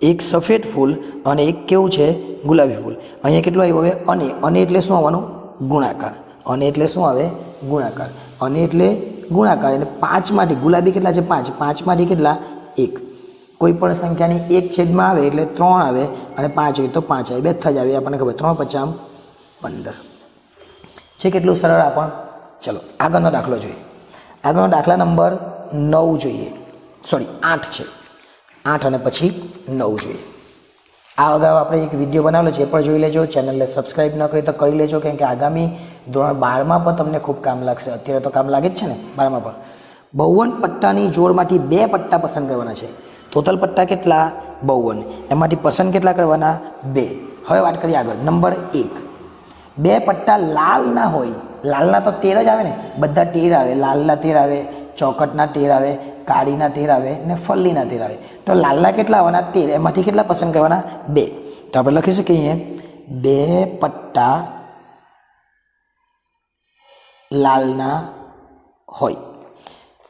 એક સફેદ ફૂલ અને એક કેવું છે ગુલાબી ફૂલ. અહીંયા કેટલું આવ્યું? હવે અને, અને એટલે શું આવવાનું? ગુણાકાર. અને એટલે શું આવે? ગુણાકાર. અને એટલે ગુણાકાર. એટલે 5માંથી ગુલાબી કેટલા છે? 5. 5માંથી કેટલા? 1. કોઈ પણ સંખ્યાની 1 છેદમાં આવે એટલે 3 આવે અને 5 હોય તો 5 આવે, 2 જ આવે. આપણને ખબર 3 5 15 છે. કેટલું સરળ આપણ. ચલો આગળનો દાખલો જોઈએ. આગળનો દાખલા નંબર 9 જોઈએ, સોરી 8 છે. 8 અને પછી 9 જોઈએ. આ અગાઉ આપણે એક વિડીયો બનાવેલો છે, એ પણ જોઈ લેજો. ચેનલને સબસ્ક્રાઈબ ન કરી તો કરી લેજો, કેમ કે આગામી ધોરણ 12માં પણ તમને ખૂબ કામ લાગશે. અત્યારે તો કામ લાગે જ છે ને 12માં પણ. બહુવન પટ્ટાની જોડમાંથી 2 પટ્ટા પસંદ કરવાના છે. ટોટલ પટ્ટા કેટલા? 52. એમાંથી પસંદ કેટલા કરવાના? 2. હવે વાત કરીએ આગળ. નંબર 1, 2 પટ્ટા લાલ ના હોય. લાલના તો 13 જ આવે ને, બધા 13 આવે. લાલના 13 આવે, ચોકટના 13 આવે, કાળીના 13 આવે ને ફલ્લીના 13 આવે. તો લાલના કેટલા આવવાના? 13. એમાંથી કેટલા પસંદ કરવાના? 2. તો આપણે લખી શકીએ 2 પટ્ટા લાલના હોય.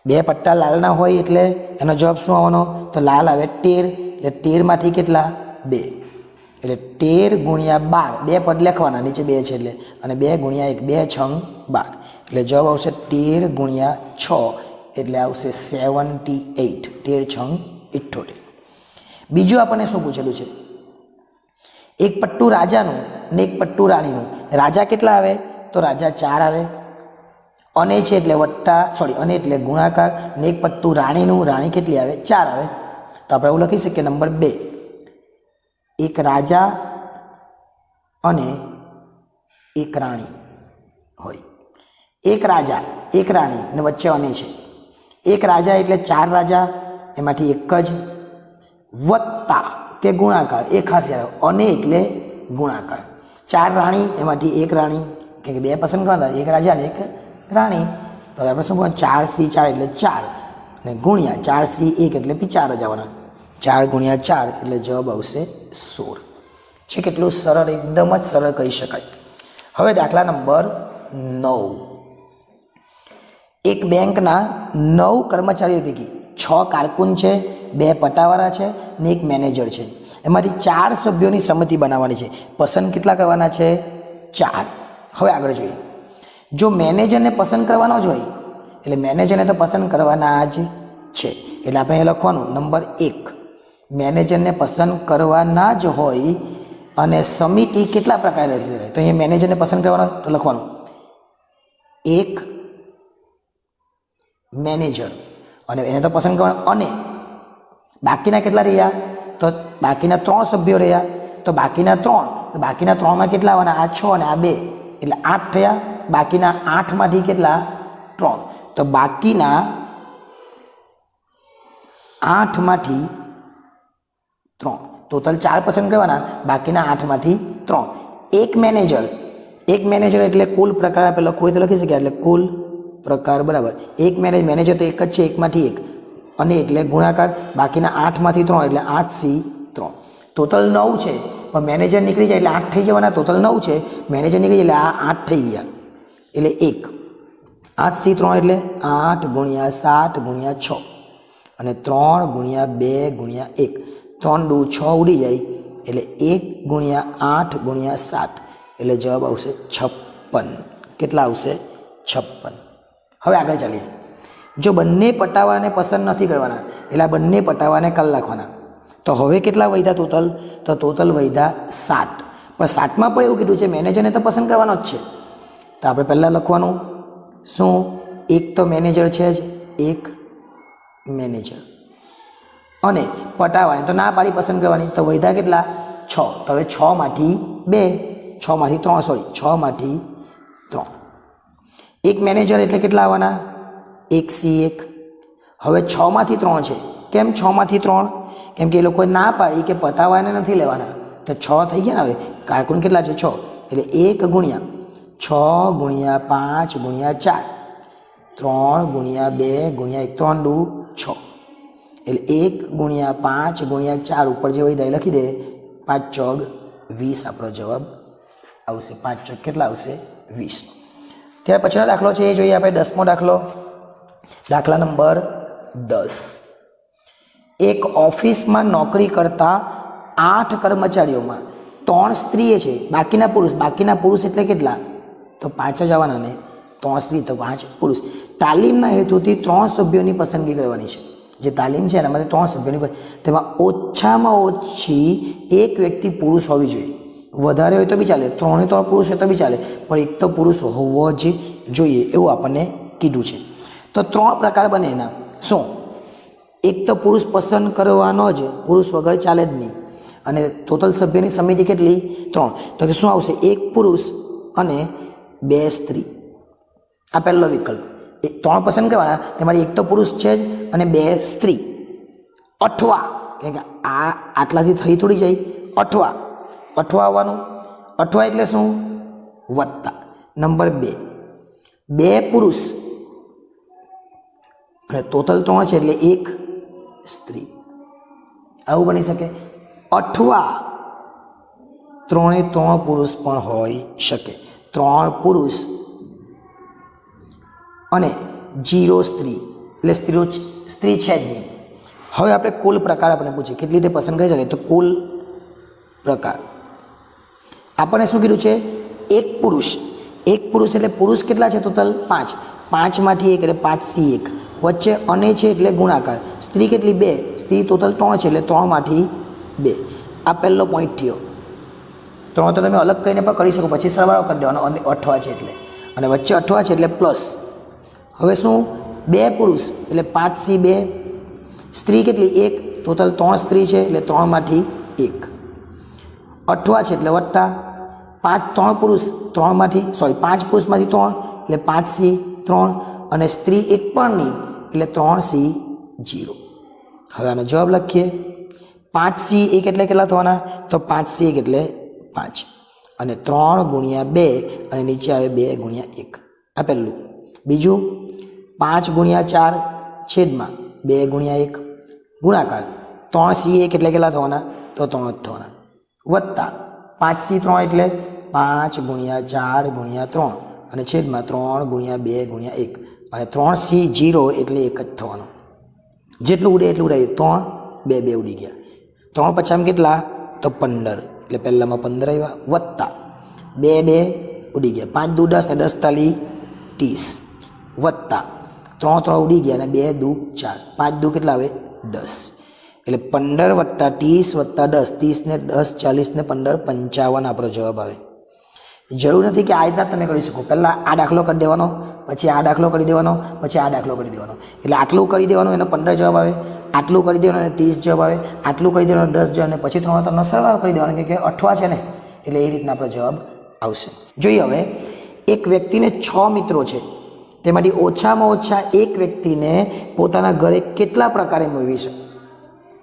2 પટ્ટા લાલના હોય એટલે એનો જવાબ શું આવવાનો? તો લાલ આવે 13, એટલે 13માંથી કેટલા? 2. એટલે 13 ગુણ્યા 12, 2 પદ લખવાના, નીચે 2 છે એટલે, અને 2 ગુણ્યા 1, 2 6 12. એટલે જવાબ આવશે 13 ગુણ્યા 6 એટલે આવશે 78. 13 6 78. બીજું આપણને શું પૂછેલું છે? એક પટ્ટું રાજાનું ને એક પટ્ટું રાણીનું. રાજા કેટલા આવે? તો રાજા 4 આવે. અને છે એટલે વત્તા, સોરી અને એટલે ગુણાકાર. ને એક પટ્ટું રાણીનું, રાણી કેટલી આવે? 4 આવે. તો આપણે એવું લખી શકીએ નંબર 2, એક રાજા અને એક રાણી હોય. એક રાજા એક રાણી ને વચ્ચે અને છે. એક રાજા એટલે 4 રાજા, એમાંથી એક જ, વત્તા કે ગુણાકાર. એ ખાસ યાદ રાખો, અને એટલે ગુણાકાર. 4 રાણી, એમાંથી એક રાણી, કેમ કે 2 પસંદ કરવાના, એક રાજા ને એક રાણી. તો હવે આપણે શું કહો? 4C4 એટલે 4 ને ગુણ્યા 4C1 એટલે 4 જ આવવાના. 4 ગુણ્યા 4 એટલે જવાબ આવશે 16. છે કેટલું સરળ, એકદમ જ સરળ કહી શકાય. હવે દાખલા નંબર 9. એક બેંકના 9 કર્મચારીઓ પૈકી 6 કારકુન છે, 2 પટાવાળા છે ને એક મેનેજર છે. એમાંથી 4 સભ્યોની સમિતિ બનાવવાની છે. પસંદ કેટલા કરવાના છે? 4. હવે આગળ જોઈએ. જો મેનેજરને પસંદ કરવાનો જ હોય એટલે મેનેજરને તો પસંદ કરવાના જ છે. એટલે આપણે એ લખવાનું નંબર 1, મેનેજરને પસંદ કરવાના જ હોય અને સમિતિ કેટલા પ્રકારે રહી શકે? તો અહીંયા મેનેજરને પસંદ કરવાનો તો લખવાનું 1 મેનેજર, અને એને તો પસંદ કરવાનું. અને બાકીના કેટલા રહ્યા? તો બાકીના 3 સભ્યો રહ્યા. તો બાકીના 3, બાકીના 3માં કેટલા આવવાના? આ 6 અને આ 2 એટલે 8 થયા. બાકીના 8માંથી કેટલા? 3. તો બાકીના 8માંથી 3, ટોટલ 4 પસંદ કરવાના, બાકીના 8માંથી 3. એક મેનેજર એટલે કુલ પ્રકાર આપણે લખવું હોય તો લખી શકીએ, એટલે કુલ પ્રકાર બરાબર એક મેનેજર તો એક જ છે, એકમાંથી 1, અને એટલે ગુણાકાર. બાકીના 8માંથી 3 એટલે 8C3. ટોટલ 9 છે, પણ મેનેજર નીકળી જાય એટલે 8 થઈ જવાના. ટોટલ 9 છે, મેનેજર નીકળી જાય એટલે આ 8 થઈ ગયા, એટલે 1. 8C3 એટલે 8 ગુણ્યા 7 ગુણ્યા 6 અને 3 ગુણ્યા 2 ગુણ્યા 1. 3 દુ 6 ઉડી જાય એટલે 1 ગુણ્યા 8 ગુણ્યા 7 એટલે જવાબ આવશે 56. કેટલા આવશે? 56. હવે આગળ ચાલીએ. જો બંને પટાવાળાને પસંદ નથી કરવાના એટલે આ બંને પટાવાળાને કાઢી નાખવાના. તો હવે કેટલા વધ્યા ટોટલ? તો ટોટલ વધ્યા 7. પણ 7માં પણ એવું કીધું છે મેનેજરને તો પસંદ કરવાનો જ છે. તો આપણે પહેલાં લખવાનું શું? એક તો મેનેજર છે જ, એક મેનેજર, અને પટાવાળાને તો ના પાડી પસંદ કરવાની. તો વધ્યા કેટલા? 6. તો હવે 6માંથી 2 6માંથી 3 સોરી 6માંથી 3 એક મેનેજર એટલે કેટલા આવવાના 1C1 હવે 6માંથી 3 છે કેમ 6માંથી 3 કેમ કે એ લોકોએ ના પાડી કે પતાવાને નથી લેવાના તો 6 થઈ ગયા ને હવે કારકુન કેટલા છે 6 એટલે 1 ગુણ્યા 6 ગુણ્યા 5 ગુણ્યા 4 3 ગુણ્યા 2 ગુણ્યા 1 3 દુ 6 એટલે 1 ગુણ્યા 5 ગુણ્યા 4 ઉપર જે વહી લખી દે 5 ચોગ 20 આપણો જવાબ આવશે 5 ચોગ કેટલા આવશે 20 ત્યાર પછીનો દાખલો છે એ જોઈએ આપણે 10મો દાખલો દાખલા નંબર 10 એક ઓફિસમાં નોકરી કરતા 8 કર્મચારીઓમાં 3 સ્ત્રીએ છે બાકીના પુરુષ એટલે કેટલા તો 5 જ આવવાના ને 3 સ્ત્રી તો 5 પુરુષ તાલીમના હેતુથી 3 સભ્યોની પસંદગી કરવાની છે જે તાલીમ છે એનામાંથી 3 સભ્યોની તેમાં ઓછામાં ઓછી એક વ્યક્તિ પુરુષ હોવી જોઈએ વધારે હોય તો બી ચાલે 3 પુરુષ હોય તો બી ચાલે પણ એક તો પુરુષ હોવો જ જોઈએ એવું આપણને કીધું છે તો 3 પ્રકાર બને એના શું એક તો પુરુષ પસંદ કરવાનો જ પુરુષ વગર ચાલે જ નહીં અને ટોટલ સભ્યની સમિતિ કેટલી 3 તો કે શું આવશે એક પુરુષ અને 2 સ્ત્રી આ પહેલો વિકલ્પ 3 પસંદ કરવાના તેમાંથી એક તો પુરુષ છે જ અને 2 સ્ત્રી અઠવા કે આ આટલાથી થઈ થોડી જાય અઠવા આવવાનું અઠવા એટલે શું વત્તા નંબર 2 પુરુષ અને ટોટલ 3 છે એટલે 1 સ્ત્રી આવું બની શકે અઠવા 3 પુરુષ પણ હોઈ શકે 3 પુરુષ અને 0 સ્ત્રી એટલે સ્ત્રી છે જ નહીં હવે આપણે કુલ પ્રકાર આપણે પૂછીએ કેટલી રીતે પસંદ કરી શકે તો કુલ પ્રકાર આપણને શું કીધું છે એક પુરુષ એટલે પુરુષ કેટલા છે ટોટલ 5 5માંથી 1 એટલે 5C1 વચ્ચે અને છે એટલે ગુણાકાર સ્ત્રી કેટલી 2 સ્ત્રી ટોટલ 3 છે એટલે 3માંથી 2 આ પહેલો પોઈન્ટ થયો 3 તો તમે અલગ કરીને પણ કરી શકો પછી સરવાળો કરી દેવાનો અને અઠવા છે એટલે અને વચ્ચે અઠવા છે એટલે પ્લસ હવે શું 2 પુરુષ એટલે 5C2 સ્ત્રી કેટલી 1 ટોટલ 3 સ્ત્રી છે એટલે 3માંથી 1 અઠવા છે એટલે વત્તા 3 પુરુષ 5 પુરુષમાંથી 3 એટલે 5C3 અને સ્ત્રી 1 પણ નહીં એટલે 3C0 હવે આનો જવાબ લખીએ 5C1 એટલે કેટલા થવાના તો 5C1 એટલે 5 અને 3 ગુણ્યા 2 અને નીચે આવે 2 ગુણ્યા 1 આ પહેલું બીજું 5 ગુણ્યા 4 છેદમાં 2 ગુણ્યા 1 ગુણાકાર 3C1 એટલે કેટલા થવાના તો 3 જ થવાના વત્તા 5C3 એટલે 5 ગુણ્યા 4 ગુણ્યા 3 અને છેદમાં 3 ગુણ્યા 2 ગુણ્યા 1 અને 3C0 એટલે 1 જ થવાનું જેટલું ઉડે એટલું ઉડાય 3 2 ઉડી ગયા 3 પચામાં કેટલા તો 15 એટલે પહેલામાં 15 આવ્યા વત્તા 2 ઉડી ગયા 5 દુ 10 ને 10 તાલી 30 વત્તા 3 ઉડી ગયા અને 2 દુ 4 5 દુ કેટલા આવે 10 એટલે 15 વત્તા 30 વત્તા 10 30 ને 10 40 ને 15 55 આપણો જવાબ આવે જરૂર નથી કે આ રીતના તમે કરી શકો પહેલાં આ દાખલો કરી દેવાનો પછી આ દાખલો કરી દેવાનો પછી આ દાખલો કરી દેવાનો એટલે આટલું કરી દેવાનું એનો 15 જવાબ આવે આટલું કરી દેવાનું એને 30 જવાબ આવે આટલું કરી દેવાનું 10 જવાબ અને પછી 3 સરવાળો કરી દેવાનો કે અઠવા છે ને એટલે એ રીતના આપણો જવાબ આવશે જોઈએ હવે એક વ્યક્તિને 6 મિત્રો છે તેમાંથી ઓછામાં ઓછા એક વ્યક્તિને પોતાના ઘરે કેટલા પ્રકારે મળવી છે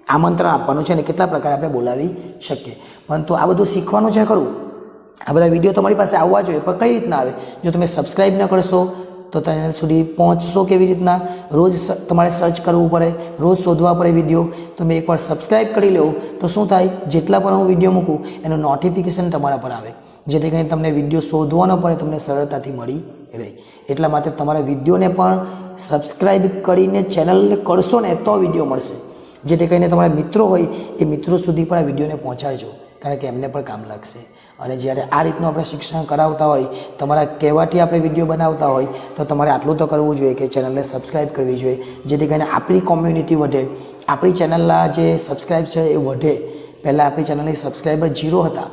આમંત્રણ આપવાનું છે અને કેટલા પ્રકારે આપણે બોલાવી શકીએ પરંતુ આ બધું શીખવાનું છે ખરું આ બધા વિડીયો તમારી પાસે આવવા જોઈએ પણ કઈ રીતના આવે જો તમે સબસ્ક્રાઈબ ન કરશો તો ચેનલ સુધી પહોંચશો કેવી રીતના રોજ તમારે સર્ચ કરવું પડે રોજ શોધવા પડે વિડીયો તમે એકવાર સબસ્ક્રાઈબ કરી લો તો શું થાય જેટલા પણ હું વિડીયો મૂકું એનું નોટિફિકેશન તમારા પર આવે જેથી કરીને તમને વિડીયો શોધવાનો પડે તમને સરળતાથી મળી રહે એટલા માટે તમારા વિડીયોને પણ સબસ્ક્રાઈબ કરીને ચેનલને કરશો ને તો વિડીયો મળશે જેથી કરીને તમારા મિત્રો હોય એ મિત્રો સુધી પણ આ વિડીયોને પહોંચાડજો કારણ કે એમને પણ કામ લાગશે અને જ્યારે આ રીતનું આપણે શિક્ષણ કરાવતા હોય તમારા કહેવાથી આપણે વિડીયો બનાવતા હોય તો તમારે આટલું તો કરવું જોઈએ કે ચેનલને સબસ્ક્રાઈબ કરવી જોઈએ જેથી કરીને આપણી કોમ્યુનિટી વધે આપણી ચેનલના જે સબસ્ક્રાઈબ છે એ વધે પહેલાં આપણી ચેનલની સબસ્ક્રાઈબર 0 હતા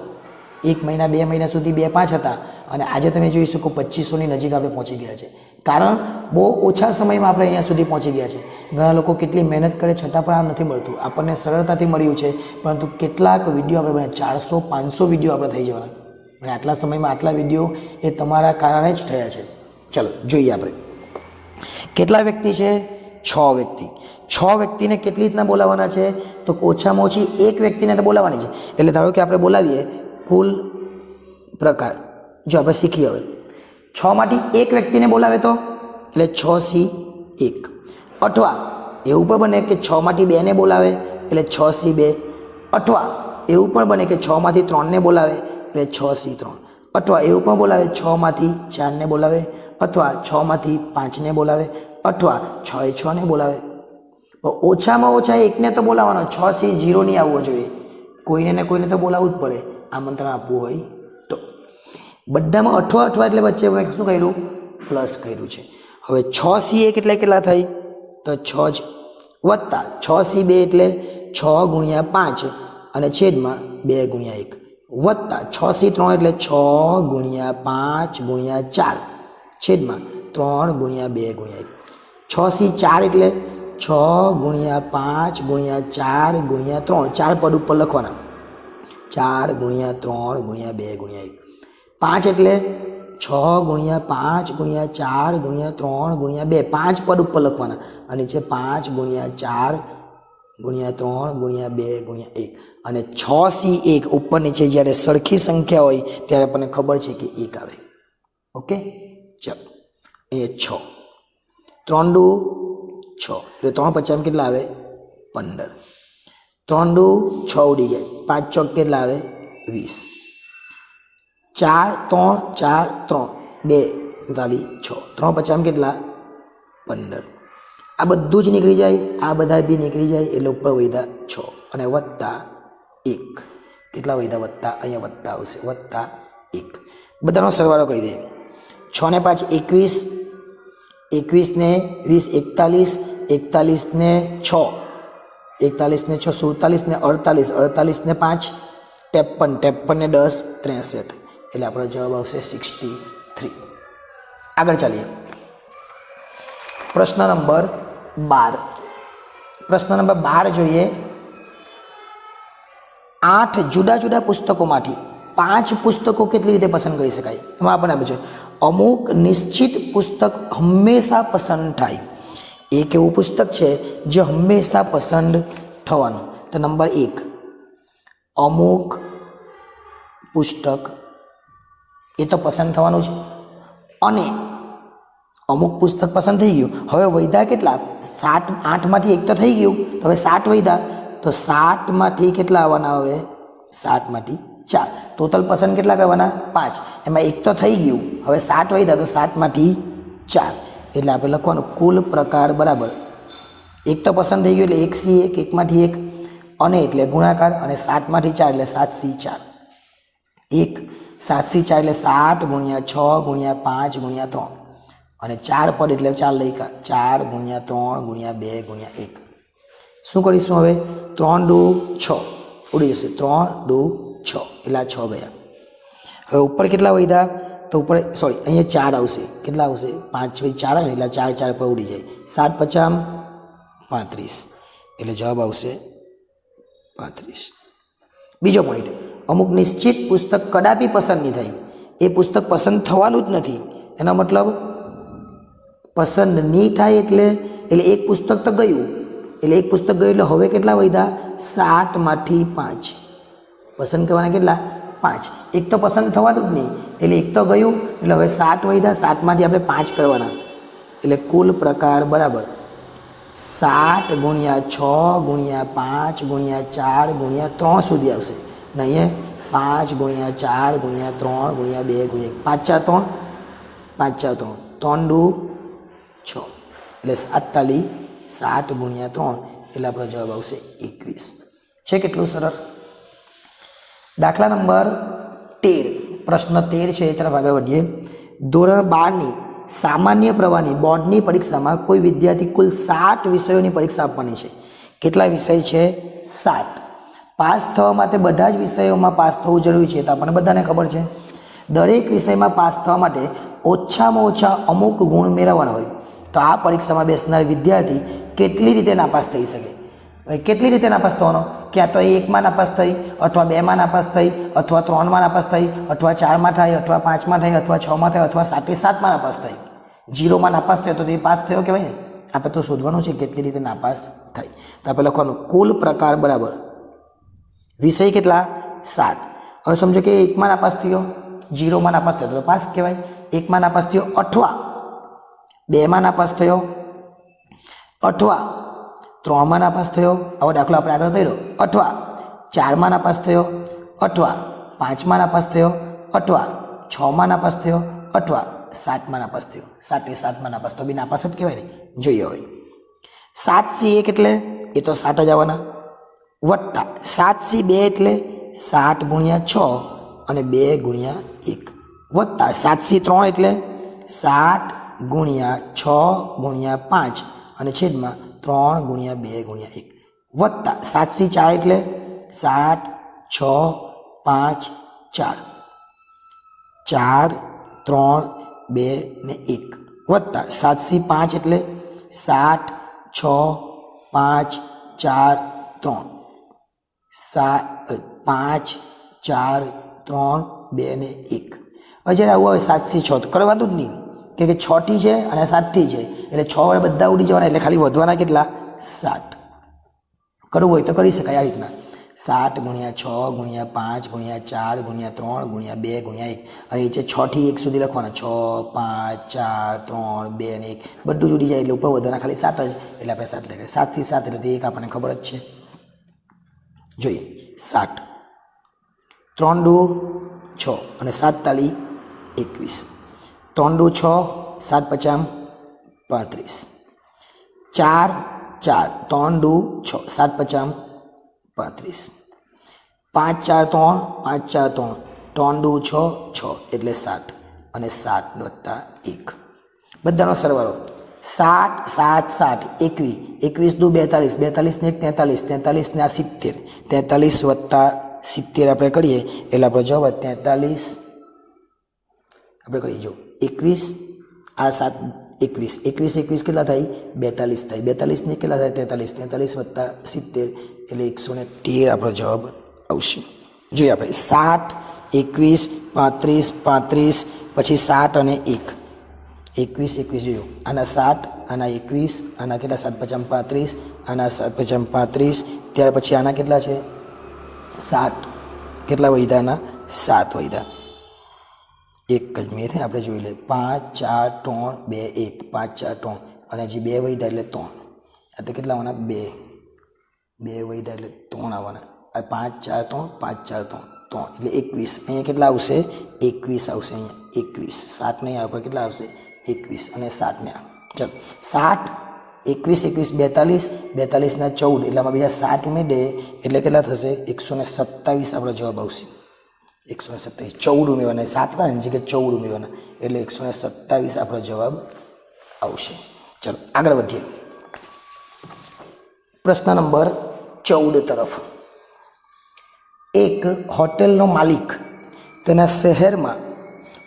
1 મહિના 2 મહિના સુધી 2-5 હતા અને આજે તમે જોઈ શકો 2500ની નજીક આપણે પહોંચી ગયા છે કારણ બહુ ઓછા સમયમાં આપણે અહીંયા સુધી પહોંચી ગયા છે ઘણા લોકો કેટલી મહેનત કરે છતાં પણ આ નથી મળતું આપણને સરળતાથી મળ્યું છે પરંતુ કેટલાક વિડીયો આપણે બને 400-500 વિડીયો આપણે થઈ જવાના અને આટલા સમયમાં આટલા વિડીયો એ તમારા કારણે જ થયા છે. ચલો જોઈએ આપણે કેટલા વ્યક્તિ છે? 6 વ્યક્તિ. 6 વ્યક્તિને કેટલી રીતના બોલાવવાના છે? તો ઓછામાં ઓછી એક વ્યક્તિને તો બોલાવવાની છે. એટલે ધારો કે આપણે બોલાવીએ કુલ પ્રકાર, જો આપણે શીખીએ હવે 6 માંથી એક વ્યક્તિને બોલાવે તો એટલે 6C1. અથવા એવું પણ બને કે 6 માંથી 2ને બોલાવે એટલે 6C2. અથવા એવું પણ બને કે 6 માંથી 3ને બોલાવે એટલે 6C3. અથવા એવું પણ બોલાવે 6 માંથી 4ને બોલાવે, અથવા 6 માંથી 5ને બોલાવે, અથવા 6 બોલાવે. ઓછામાં ઓછા એકને તો બોલાવવાનો. 6C0 નહીં આવવો જોઈએ. કોઈને ને કોઈને તો બોલાવવું જ પડે આમંત્રણ આપવું હોય તો. બધામાં અઠવા એટલે વચ્ચે મેં શું કર્યું? પ્લસ કર્યું છે. હવે 6C1 એટલે કેટલા થઈ? તો 6 જ, વત્તા 6C2 એટલે 6 ગુણ્યા 5 અને છેદમાં 2 ગુણ્યા 1, વત્તા 6C3 એટલે 6 ગુણ્યા 5 ગુણ્યા 4 છેદમાં 3 ગુણ્યા 2 ગુણ્યા 1. 6C4 એટલે 6 ગુણ્યા 5 ગુણ્યા 4 ગુણ્યા 3, 4 પદ ઉપર લખવાના, 4 ગુણ્યા 3 ગુણ્યા 2 ગુણ્યા 1. 5 એટલે 6 ગુણ્યા 5 ગુણ્યા 4 ગુણ્યા 3 ગુણ્યા 2, 5 પદ ઉપર લખવાના અને છે 5 ગુણ્યા 4 ગુણ્યા 3 ગુણ્યા 2 ગુણ્યા 1. અને 6C1 ઉપર નીચે જ્યારે સરખી સંખ્યા હોય ત્યારે આપણને ખબર છે કે 1 આવે. ઓકે, ચાલો અહીંયા 6, 3 દુ 6 એટલે 3 પચાસ કેટલા આવે? 15. 3 દુ 6 ઉડી જાય, 5 ચોક કેટલા આવે? 20. 4 3 4 3 2 6, 3 પચાસ કેટલા? 15. આ બધું જ નીકળી જાય, આ બધા બી નીકળી જાય એટલે ઉપર વધ્યા 6 અને વત્તા 1. કેટલા વધ્યા? વત્તા, અહીંયા વત્તા આવશે, વત્તા 1. બધાનો સરવાળો કરી દઈએ. 6 ને 5 21, 21 ને 20 41, 41 ને 6, 41 ને 6 47 ને 48, 48 ને 5 53, 53 ને 10 63. એટલે આપણો જવાબ આવશે 63. આગળ ચાલીએ. પ્રશ્ન નંબર 12. પ્રશ્ન નંબર 12 જોઈએ. 8 જુદા જુદા પુસ્તકોમાંથી 5 પુસ્તકો કેટલી રીતે પસંદ કરી શકાય? એમાં આપણને આપે છે અમુક નિશ્ચિત પુસ્તક હંમેશા પસંદ થાય. એક એવું પુસ્તક છે જે હંમેશા પસંદ થવાનું. તો નંબર 1, અમુક પુસ્તક એ તો પસંદ થવાનું છે. અને અમુક પુસ્તક પસંદ થઈ ગયું. હવે વૈધા કેટલા? 7, 8 માંથી એક તો થઈ ગયું, તો હવે 7 વૈધા, તો 7 માંથી કેટલા આવવાના? હવે 7 માંથી 4. ટોટલ પસંદ કેટલા કરવાના? 5. એમાં એક તો થઈ ગયું, હવે 7 વૈધા, તો 7 માંથી 4. એટલે આપણે લખવાનું કુલ પ્રકાર બરાબર એક તો પસંદ થઈ ગયું એટલે 1C1, 1 માંથી 1, અને એટલે ગુણાકાર, અને 7 માંથી 4 એટલે 7C4. 1 7C4 એટલે 7 ગુણ્યા 6 ગુણ્યા 5 ગુણ્યા 3, અને 4 પદ એટલે 4 લખ્યા, 4 ગુણ્યા 3 ગુણ્યા 2 ગુણ્યા 1. શું કરીશું હવે? 3 દુ 6 ઉડી જશે, 3 દુ 6 એટલે 6 ગયા. હવે ઉપર કેટલા વધ્યા? તો ઉપર સોરી અહીંયા 4 આવશે. કેટલા આવશે? 5 4 આવે એટલે 4 4 પર ઉડી જાય. 7 50 35 એટલે જવાબ આવશે 35. બીજો પોઈન્ટ, અમુક નિશ્ચિત પુસ્તક કદાપી પસંદ નહીં થાય. એ પુસ્તક પસંદ થવાનું જ નથી. એનો મતલબ પસંદ નહીં થાય એટલે એક પુસ્તક તો ગયું, એટલે એક પુસ્તક ગયું એટલે હવે કેટલા વધ્યા? 7 માંથી 5 પસંદ કરવાના. કેટલા? 5. એક તો પસંદ થવાનું જ નહીં એટલે એક તો ગયું, એટલે હવે 7 વધ્યા, 7 માંથી આપણે 5 કરવાના. એટલે કુલ પ્રકાર બરાબર 7 ગુણ્યા 6 ગુણ્યા 5 ગુણ્યા 4 ગુણ્યા 3 સુધી આવશે. ને અહીંયા 5 ગુણ્યા 4 ગુણ્યા 3 ગુણ્યા 2 ગુણ્યા 5 4 3, 5 4 3, 3 દુ 6 એટલે 47. 7 ગુણ્યા 3 એટલે આપણો જવાબ આવશે 21. છે કેટલું સરળ? દાખલા નંબર 13. પ્રશ્ન 13 છે એ તરફ આગળ વધીએ. ધોરણ 12ની સામાન્ય પ્રવાહની બોર્ડની પરીક્ષામાં કોઈ વિદ્યાર્થી કુલ 7 વિષયોની પરીક્ષા આપવાની છે. કેટલા વિષય છે? 7. પાસ થવા માટે બધા જ વિષયોમાં પાસ થવું જરૂરી છે, તો આપણને બધાને ખબર છે. દરેક વિષયમાં પાસ થવા માટે ઓછામાં ઓછા અમુક ગુણ મેળવવાના હોય. તો આ પરીક્ષામાં બેસનાર વિદ્યાર્થી કેટલી રીતે નાપાસ થઈ શકે? કેટલી રીતે નાપાસ થવાનો? ક્યાં તો 1માં નાપાસ થઈ, અથવા 2માં નાપાસ થઈ, અથવા 3માં નાપાસ થઈ, અથવા 4માં થાય, અથવા 5માં થાય, અથવા 6માં થાય, અથવા 7માં નાપાસ થઈ. 0માં નાપાસ થયો તો તે પાસ થયો કહેવાય ને. આપણે તો શોધવાનું છે કેટલી રીતે નાપાસ થાય. તો આપણે લખવાનું કુલ પ્રકાર બરાબર વિષય કેટલા? 7. હવે સમજો કે 1માં નાપાસ થયો, 0માં નાપાસ થયો તો પાસ કહેવાય. 1માં નાપાસ થયો અથવા 2માં નાપાસ થયો, અથવા 3માં નાપાસ થયો, આવો દાખલો આપણે આગળ કર્યો, અથવા 4માં નાપાસ થયો, અથવા 5માં નાપાસ થયો, અથવા 6માં નાપાસ થયો, અથવા 7માં નાપાસ થયો. 7માં નાપાસ તો બી નાપાસ જ કહેવાય ને. જોઈએ હવે 7C1 એટલે એ તો 7 જ આવવાના, વત્તા 7C2 એટલે 7 ગુણ્યા 6 અને 2 ગુણ્યા 1, વત્તા 7C3 એટલે 7 ગુણ્યા 6 ગુણ્યા 5 અને છેદમાં 3 ગુણ્યા 2 ગુણ્યા 1, વત્તા 7C4 એટલે 7 6 5 4 4 3 2 ને 1, વત્તા 7C5 એટલે 7 6 5 4 3 5 4 3 2 ને 1. હવે જ્યારે આવું આવે 7C6 તો કરવાનું જ નહીં કે 6 છે અને 7 છે એટલે 6 વડે બધા ઉડી જવાના, એટલે ખાલી વધવાના કેટલા? 7. કરવું હોય તો કરી શકાય આ રીતના. 7 ગુણ્યા 6 ગુણ્યા 5 ગુણ્યા 4 ગુણ્યા 3 ગુણ્યા 2 ગુણ્યા 1 અને નીચે 6 થી 1 સુધી લખવાના. 6 5 4 3 2 ને 1 બધું જ ઉડી જાય એટલે ઉપર વધવાના ખાલી 7 જ, એટલે આપણે 7 લખીએ. 7C7 એટલે તે 1 આપણને ખબર જ છે. જોઈએ 7 3 દુ 6 અને 7 તાલી 21, 3 દુ 6 7 પચામ 35, 4 4 3 દુ 6 7 પચામ 35, 5 4 3 5 4 3 3 દુ 6 6 એટલે 7 અને 7 વત્તા 1 બધાનો સરવાળો 7 7 7 21 21 દુ 42 42 ને 1 43 43 ને આ 70 43 વત્તા 70 આપણે કરીએ એટલે આપણો જવાબ 43 આપણે કરીએ. જો 21 આ 7 21 21 21 કેટલા થાય? 42 થાય. 42 ને કેટલા થાય? 43 43 વત્તા 70 એટલે 113 આપણો જવાબ આવશે. જોઈએ આપણે 7 21 35 35 પછી 7 અને 1 21 21 જોયું. આના 7 આના 21 આના કેટલા? 7 પચામ 35 આના 7 પચામ 35 ત્યાર પછી આના કેટલા છે? 7 કેટલા વધ્યા? આના 7 વધ્યા. એક જ મિનિટ આપણે જોઈ લઈએ. 5 4 3 2 1 5 4 3 અને હજી 2 વધ્યા એટલે 3 એટલે કેટલા આવવાના? 2 વધ્યા એટલે 3 આવવાના. 5 4 3 5 4 3 એટલે 21. અહીંયા કેટલા આવશે? 21 આવશે. અહીંયા 21 7 નહીં આવે પણ કેટલા આવશે? 21 અને 7 ને ચાલો 7 21 21 42 ના 14 એટલે આમાં બીજા 7 ઉમેરીએ એટલે કેટલા થશે? 127 આપણો જવાબ આવશે. 127 14 ઉમેરવાના, 7 હતા ને જગ્યાએ 14 ઉમેરવાના એટલે 127 આપણો જવાબ આવશે. ચાલો આગળ વધીએ પ્રશ્ન નંબર 14 તરફ. એક હોટેલનો માલિક તેના શહેરમાં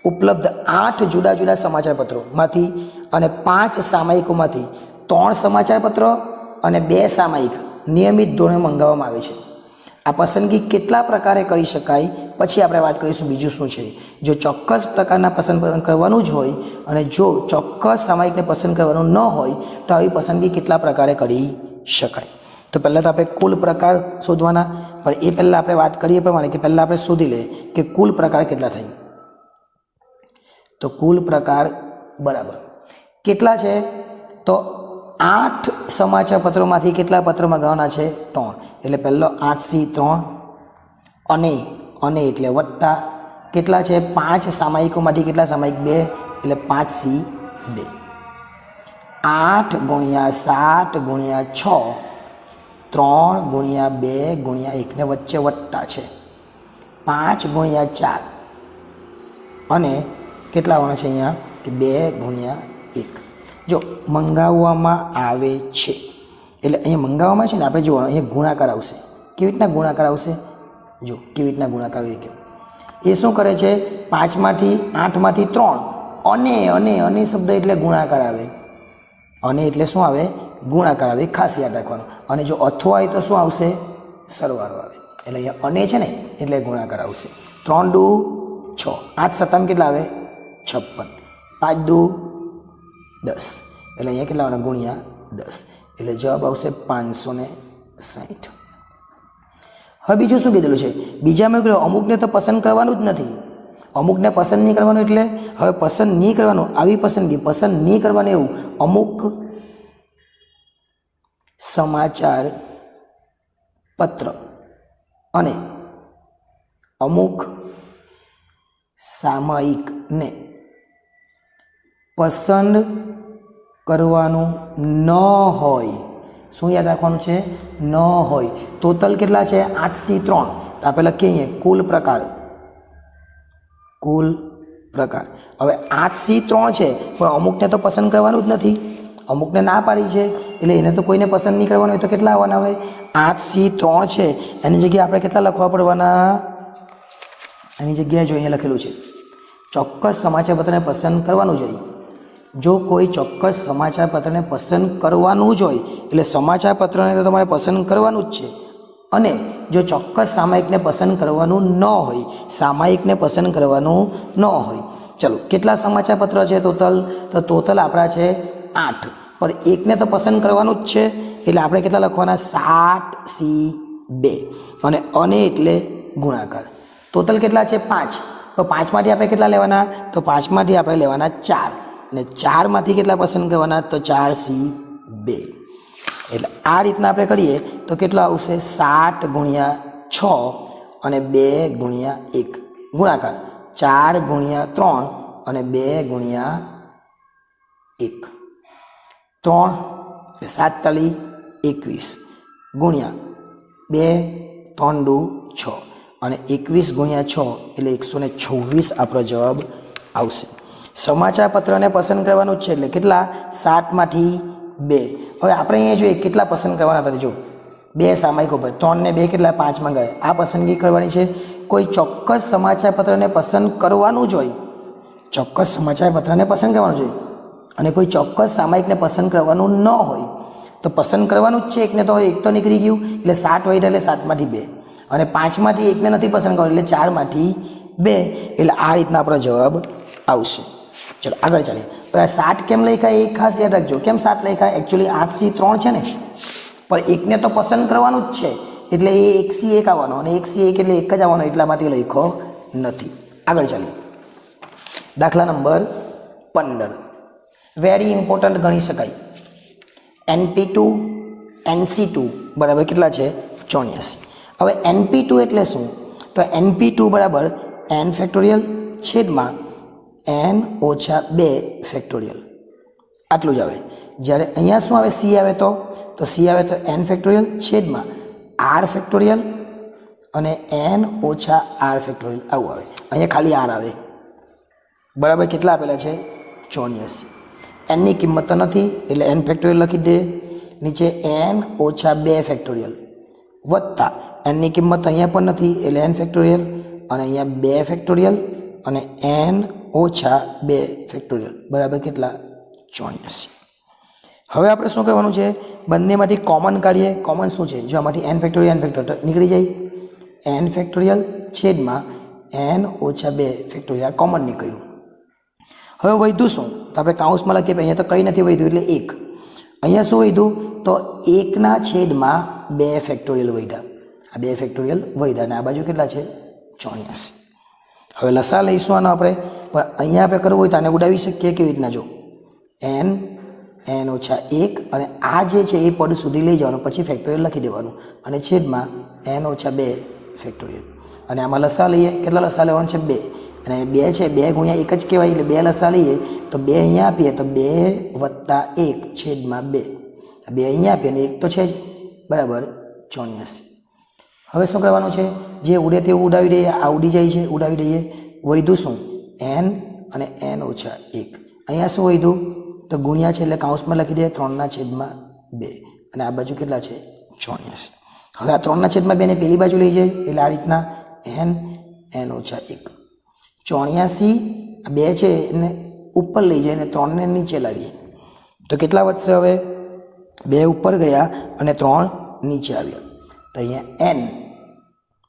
ઉપલબ્ધ 8 જુદા જુદા સમાચાર પત્રોમાંથી અને 5 સામાયિકોમાંથી 3 સમાચાર પત્રો અને 2 સામાયિક નિયમિત ધોરણે મંગાવવામાં આવે છે. આ પસંદગી કેટલા પ્રકારે કરી શકાય? પછી આપણે વાત કરીશું બીજું શું છે. જો ચોક્કસ પ્રકારના પસંદ કરવાનું જ હોય અને જો ચોક્કસ સામાયિકને પસંદ કરવાનું ન હોય તો આવી પસંદગી કેટલા પ્રકારે કરી શકાય? તો પહેલાં તો આપણે કુલ પ્રકાર શોધવાના, પણ એ પહેલાં આપણે વાત કરીએ પ્રમાણે કે પહેલાં આપણે શોધી લઈએ કે કુલ પ્રકાર કેટલા થાય. તો કુલ પ્રકાર બરાબર કેટલા છે? તો 8 સમાચાર પત્રોમાંથી કેટલા પત્ર મંગાવવાના છે? 3. એટલે પહેલો 8C3 અને એટલે વત્તા કેટલા છે? 5 સામાયિકોમાંથી કેટલા સામાયિક? 2 એટલે 5C2. 8 ગુણ્યા 7 ગુણ્યા 6 3 ગુણ્યા 2 ગુણ્યા 1 ને વચ્ચે વત્તા છે 5 ગુણ્યા 4 અને કેટલા આવવાના છે અહીંયા? કે 2 ગુણ્યા 1. જો મંગાવવામાં આવે છે એટલે અહીંયા મંગાવવામાં છે ને આપણે જોવાનું અહીંયા ગુણાકાર આવશે. કેવી રીતના ગુણાકાર આવશે? જો કેવી રીતના ગુણાકાર આવે કે એ શું કરે છે? 5માંથી 8માંથી 3 અને શબ્દ એટલે ગુણાકાર આવે. અને એટલે શું આવે? ગુણાકાર આવે, ખાસ યાદ રાખવાનું. અને જો અથવા હોય તો શું આવશે? સરવાળો આવે. એટલે અહીંયા અને છે ને એટલે ગુણાકાર આવશે. 3 દુ 6, 8 સત્તામાં કેટલા આવે? 56. 5 દુ 10, એટલે અહીંયા કેટલા આવવાના? ગુણ્યા 10, એટલે જવાબ આવશે 560. હવે બીજું શું કીધેલું છે? બીજામાં કીધું અમુકને તો પસંદ કરવાનું જ નથી. અમુકને પસંદ નહીં કરવાનું એટલે હવે પસંદ નહીં કરવાનું, આવી પસંદગી પસંદ નહીં કરવાનું એવું અમુક સમાચાર પત્ર અને અમુક સામયિકને પસંદ કરવાનું ન હોય. શું યાદ રાખવાનું છે? ન હોય. ટોટલ કેટલા છે? 8C3. તો આપણે લખીએ કુલ પ્રકાર. કુલ પ્રકાર. હવે 8C3 છે પણ અમુકને તો પસંદ કરવાનું જ નથી, અમુકને ના પાડી છે એટલે એને તો કોઈને પસંદ નહીં કરવાનું હોય તો કેટલા આવવાના હોય? 8C3 છે એની જગ્યાએ આપણે કેટલા લખવા પડવાના? એની જગ્યાએ જો અહીંયા લખેલું છે ચોક્કસ સમાચાર પત્રને પસંદ કરવાનું જ હોય. જો કોઈ ચોક્કસ સમાચાર પત્રને પસંદ કરવાનું જ હોય એટલે સમાચાર પત્રને તો તમારે પસંદ કરવાનું જ છે. અને જો ચોક્કસ સામાયિકને પસંદ કરવાનું ન હોય, સામાયિકને પસંદ કરવાનું ન હોય. ચલો કેટલા સમાચાર પત્ર છે ટોટલ? તો ટોટલ આપણા છે 8, પણ એકને તો પસંદ કરવાનું જ છે એટલે આપણે કેટલા લખવાના? 7C2. અને એટલે ગુણાકાર. ટોટલ કેટલા છે? 5. તો 5માંથી આપણે કેટલા લેવાના? તો 5માંથી આપણે લેવાના 4, અને 4માંથી કેટલા પસંદ કરવાના? તો 4C2. એટલે આ રીતના આપણે કરીએ તો કેટલો આવશે? 7 ગુણ્યા 6 અને 2 ગુણ્યા 1 ગુણાકાર 4 ગુણ્યા 3 અને 2 ગુણ્યા 1. 3 એટલે 7 તાલી 21 ગુણ્યા 2 3 દુ 6 અને 21 ગુણ્યા 6 એટલે 126 આપણો જવાબ આવશે. સમાચાર પત્રને પસંદ કરવાનું જ છે એટલે કેટલા? 7માંથી 2. હવે આપણે અહીંયા જોઈએ કેટલા પસંદ કરવાના હતા. જો 2 સામાયિકો પર 3 ને 2 કેટલા? 5માં ગયા. આ પસંદગી કરવાની છે. કોઈ ચોક્કસ સમાચાર પત્રને પસંદ કરવાનું જ હોય, ચોક્કસ સમાચાર પત્રને પસંદ કરવાનું જોઈએ, અને કોઈ ચોક્કસ સામાયિકને પસંદ કરવાનું ન હોય તો પસંદ કરવાનું જ છે એકને. તો એક તો નીકળી ગયું એટલે 7 વધ્યા એટલે 7માંથી 2, અને 5માંથી એકને નથી પસંદ કરવાનું એટલે 4માંથી 2. એટલે આ રીતના આપણો જવાબ આવશે. ચલો આગળ ચાલીએ. તો આ 7 કેમ લખાય એ ખાસ યાદ રાખજો. કેમ 7 લખાય? એકચ્યુઅલી 8C3 છે ને, પણ એકને તો પસંદ કરવાનું જ છે એટલે એ 1C1 આવવાનો, અને 1C1 એટલે એક જ આવવાનો, એટલામાંથી લખ્યો નથી. આગળ ચાલીએ. દાખલા નંબર 15 વેરી ઇમ્પોર્ટન્ટ ગણી શકાય. NP2 NC2 બરાબર કેટલા છે? 84. હવે NP2 એટલે શું? તો NP2 બરાબર n ફેક્ટોરિયલ છેદમાં n ઓછા 2 ફેક્ટોરિયલ, આટલું જ આવે. જ્યારે અહીંયા શું આવે? C આવે તો C આવે તો n ફેક્ટોરિયલ છેદમાં r ફેક્ટોરિયલ અને n ઓછા r ફેક્ટોરિયલ આવું આવે. અહીંયા ખાલી r આવે. બરાબર કેટલા આપેલા છે? 84. nની કિંમત તો નથી એટલે n ફેક્ટોરિયલ લખી દે. નીચે n ઓછા 2 ફેક્ટોરિયલ વત્તા nની કિંમત અહીંયા પણ નથી એટલે n ફેક્ટોરિયલ, અને અહીંયા 2 ફેક્ટોરિયલ અને n ઓછા 2 ફેક્ટોરિયલ બરાબર કેટલા? 84. હવે આપણે શું કરવાનું છે? બંનેમાંથી કોમન કાઢીએ. કોમન શું છે? જો આમાંથી n ફેક્ટોરિયલ નીકળી જાય. n ફેક્ટોરિયલ છેદમાં n ઓછા 2 ફેક્ટોરિયલ કોમન નીકળ્યું. હવે વધ્યું શું? તો આપણે કાઉન્સમાં લખીએ. અહીંયા તો કંઈ નથી વધ્યું એટલે 1. અહીંયા શું વધ્યું? તો 1ના છેદમાં 2 ફેક્ટોરિયલ વધ્યા. આ 2 ફેક્ટોરિયલ વધ્યા અને આ બાજુ કેટલા છે? 84. હવે લસા લઈશું આનો આપણે, પણ અહીંયા આપણે કરવું હોય તો આને ઉડાવી શકીએ. કેવી રીતના? જો n ઓછા 1 અને આ જે છે એ પદ સુધી લઈ જવાનું, પછી ફેક્ટોરિયલ લખી દેવાનું, અને છેદમાં n ઓછા 2 ફેક્ટોરિયલ. અને આમાં લસા લઈએ. કેટલા લસા લેવાનું છે? 2. અને 2 છે 2 ગુણ્યા 1 જ કહેવાય એટલે 2 લસા લઈએ તો 2 અહીંયા આપીએ તો 2 વત્તા 1 છેદમાં 2. 2 અહીંયા આપીએ અને 1 તો છે જ બરાબર 84. હવે શું કરવાનું છે? જે ઉડે તેવું ઉડાવી દઈએ. આ ઉડી જાય છે, ઉડાવી દઈએ. વધ્યું શું? n અને n ઓછા 1. અહીંયા શું વધ્યું? તો ગુણ્યા છે એટલે કાઉન્સમાં લખી દઈએ 3/2 અને આ બાજુ કેટલા છે? 84. હવે આ 3/2 ને પેલી બાજુ લઈ જાય એટલે આ રીતના n ઓછા 1. 84 2 છે એને ઉપર લઈ જાય અને 3ને નીચે લાવીએ તો કેટલા વધશે? હવે 2 ઉપર ગયા અને 3 નીચે આવ્યા. તો અહીંયા n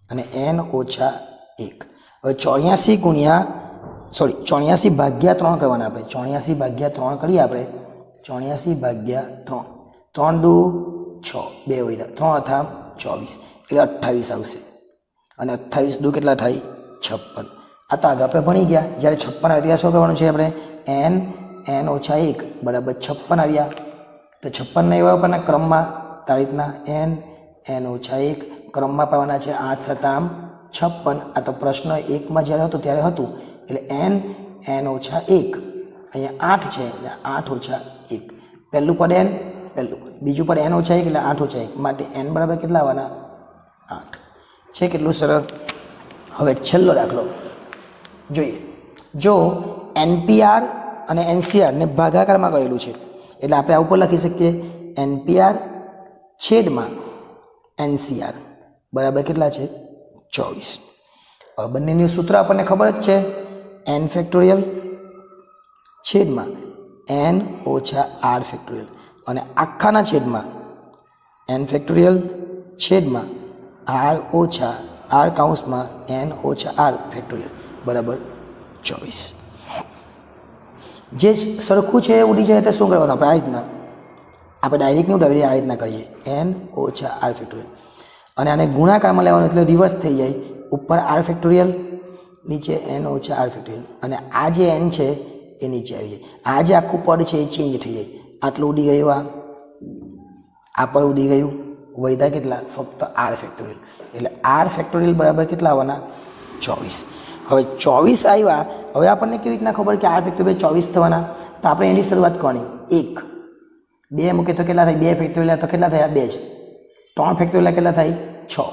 અને n ઓછા 1. હવે 84 ભાગ્યા 3 કરવાના આપણે. 84 ભાગ્યા 3 કરીએ આપણે. 84 ભાગ્યા 3. 3 દુ 6, 2 વધ્યા, 3 અથા 24 એટલે 28 આવશે. અને 28 દુ કેટલા થાય? 56. આ તો આગળ આપણે ભણી ગયા. જ્યારે 56 આવે ત્યારે શું કરવાનું છે આપણે? n ઓછા 1 બરાબર 56 આવ્યા. તો 56 એવા ઉપરના ક્રમમાં આ રીતના n ઓછા 1 ક્રમમાં પાવાના છે. 8 સતામ 56. આ તો પ્રશ્ન 1માં જ્યારે હતો ત્યારે હતું. એટલે n ઓછા 1 અહીંયા 8 છે એટલે 8 ઓછા 1. પહેલું પદ n, પહેલું પદ, બીજું પદ n ઓછા 1 એટલે 8 ઓછા 1 માટે n બરાબર કેટલા આવવાના? 8 છે. કેટલું સરળ. હવે છેલ્લો દાખલો જોઈએ. જો NPR અને NCR ને ભાગાકારમાં કરેલું છે એટલે આપણે આ ઉપર લખી શકીએ NPR છેદમાં NCR બરાબર કેટલા છે? 24. હવે બંનેનું સૂત્ર આપણને ખબર જ છે. n ફેક્ટોરિયલ છેદમાં n ઓછા r ફેક્ટોરિયલ અને આખાના છેદમાં n ફેક્ટોરિયલ છેદમાં r ઓછા r કૌંસમાં n ઓછા r ફેક્ટોરિયલ બરાબર 24. જે સરખું છે એ ઉડી જાય તો શું કરવાનું આપણે? આ રીતના આપણે ડાયરેક્ટ નહીં ઉડાવીએ, આ રીતના કરીએ n ઓછા r ફેક્ટોરિયલ. અને આને ગુણાકારમાં લેવાનું એટલે રિવર્સ થઈ જાય. ઉપર r ફેક્ટોરિયલ, નીચે n ઓછા r ફેક્ટોરિયલ. અને આ જે n છે એ નીચે આવી જાય. આ જે આખું પદ છે એ ચેન્જ થઈ જાય. આટલું ઉડી ગયું, આ પદ ઉડી ગયું. વધ્યા કેટલા? ફક્ત r ફેક્ટોરિયલ. એટલે r ફેક્ટોરિયલ બરાબર કેટલા આવવાના? 24. હવે 24 આવ્યા. હવે આપણને કેવી રીતના ખબર કે r ફેક્ટોરિયલ 24 થવાના? તો આપણે એની શરૂઆત કરવાની. 1 2 મૂકે તો કેટલા થાય? 2 ફેક્ટોરિયલ તો કેટલા થયા? 2 જ. 3 ફેક્ટોરિયલ કેટલા થાય? 6.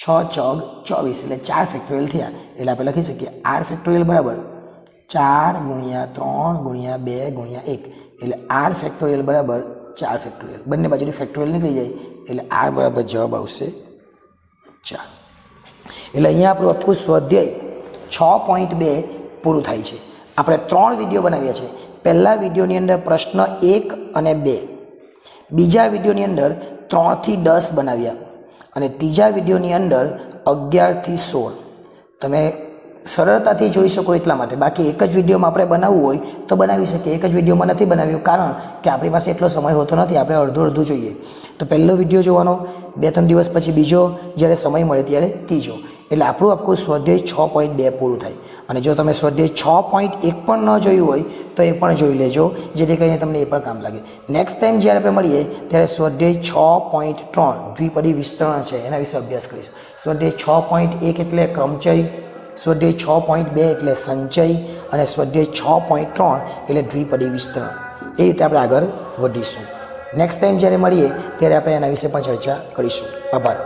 6 ચોગ 24 એટલે 4 ફેક્ટોરિયલ થયા. એટલે આપણે લખી શકીએ r ફેક્ટોરિયલ બરાબર 4 ગુણ્યા 3 ગુણ્યા 2 ગુણ્યા 1 એટલે r ફેક્ટોરિયલ બરાબર 4 ફેક્ટોરિયલ. બંને બાજુથી ફેક્ટોરિયલ નીકળી જાય એટલે r બરાબર જવાબ આવશે 4. એટલે અહીંયા આપણું આખું સ્વાધ્યાય 6.2 પૂરું થાય છે. આપણે 3 વિડીયો બનાવ્યા છે. પહેલા વિડીયોની અંદર પ્રશ્ન 1 અને 2, બીજા વિડીયોની અંદર 3 થી 10 બનાવ્યા અને ત્રીજા વિડીયોની અંદર 11 થી 16. તમે સરળતાથી જોઈ શકો એટલા માટે. બાકી એક જ વિડીયોમાં આપણે બનાવવું હોય તો બનાવી શકીએ. એક જ વિડીયોમાં નથી બનાવ્યું કારણ કે આપણી પાસે એટલો સમય હોતો નથી. આપણે અડધું જોઈએ. તો પહેલો વિડીયો જોવાનો, 2-3 દિવસ પછી બીજો, જ્યારે સમય મળે ત્યારે ત્રીજો. એટલે આપણું આખું સ્વાધ્યાય 6.2 પૂરું થાય. અને જો તમે સ્વાધ્યાય 6.1 પણ ન જોયું હોય તો એ પણ જોઈ લેજો, જેથી કરીને તમને એ પણ કામ લાગે. નેક્સ્ટ ટાઈમ જ્યારે આપણે મળીએ ત્યારે સ્વાધ્યાય 6.3 દ્વિપદી વિસ્તરણ છે એના વિશે અભ્યાસ કરીશું. સ્વાધ્યાય 6.1 એટલે ક્રમચય, સ્વાધ્યાય 6.2 એટલે સંચય અને સ્વાધ્યાય 6.3 એટલે દ્વિપદી વિસ્તરણ. એ રીતે આપણે આગળ વધીશું. નેક્સ્ટ ટાઈમ જ્યારે મળીએ ત્યારે આપણે એના વિશે પણ ચર્ચા કરીશું. આભાર.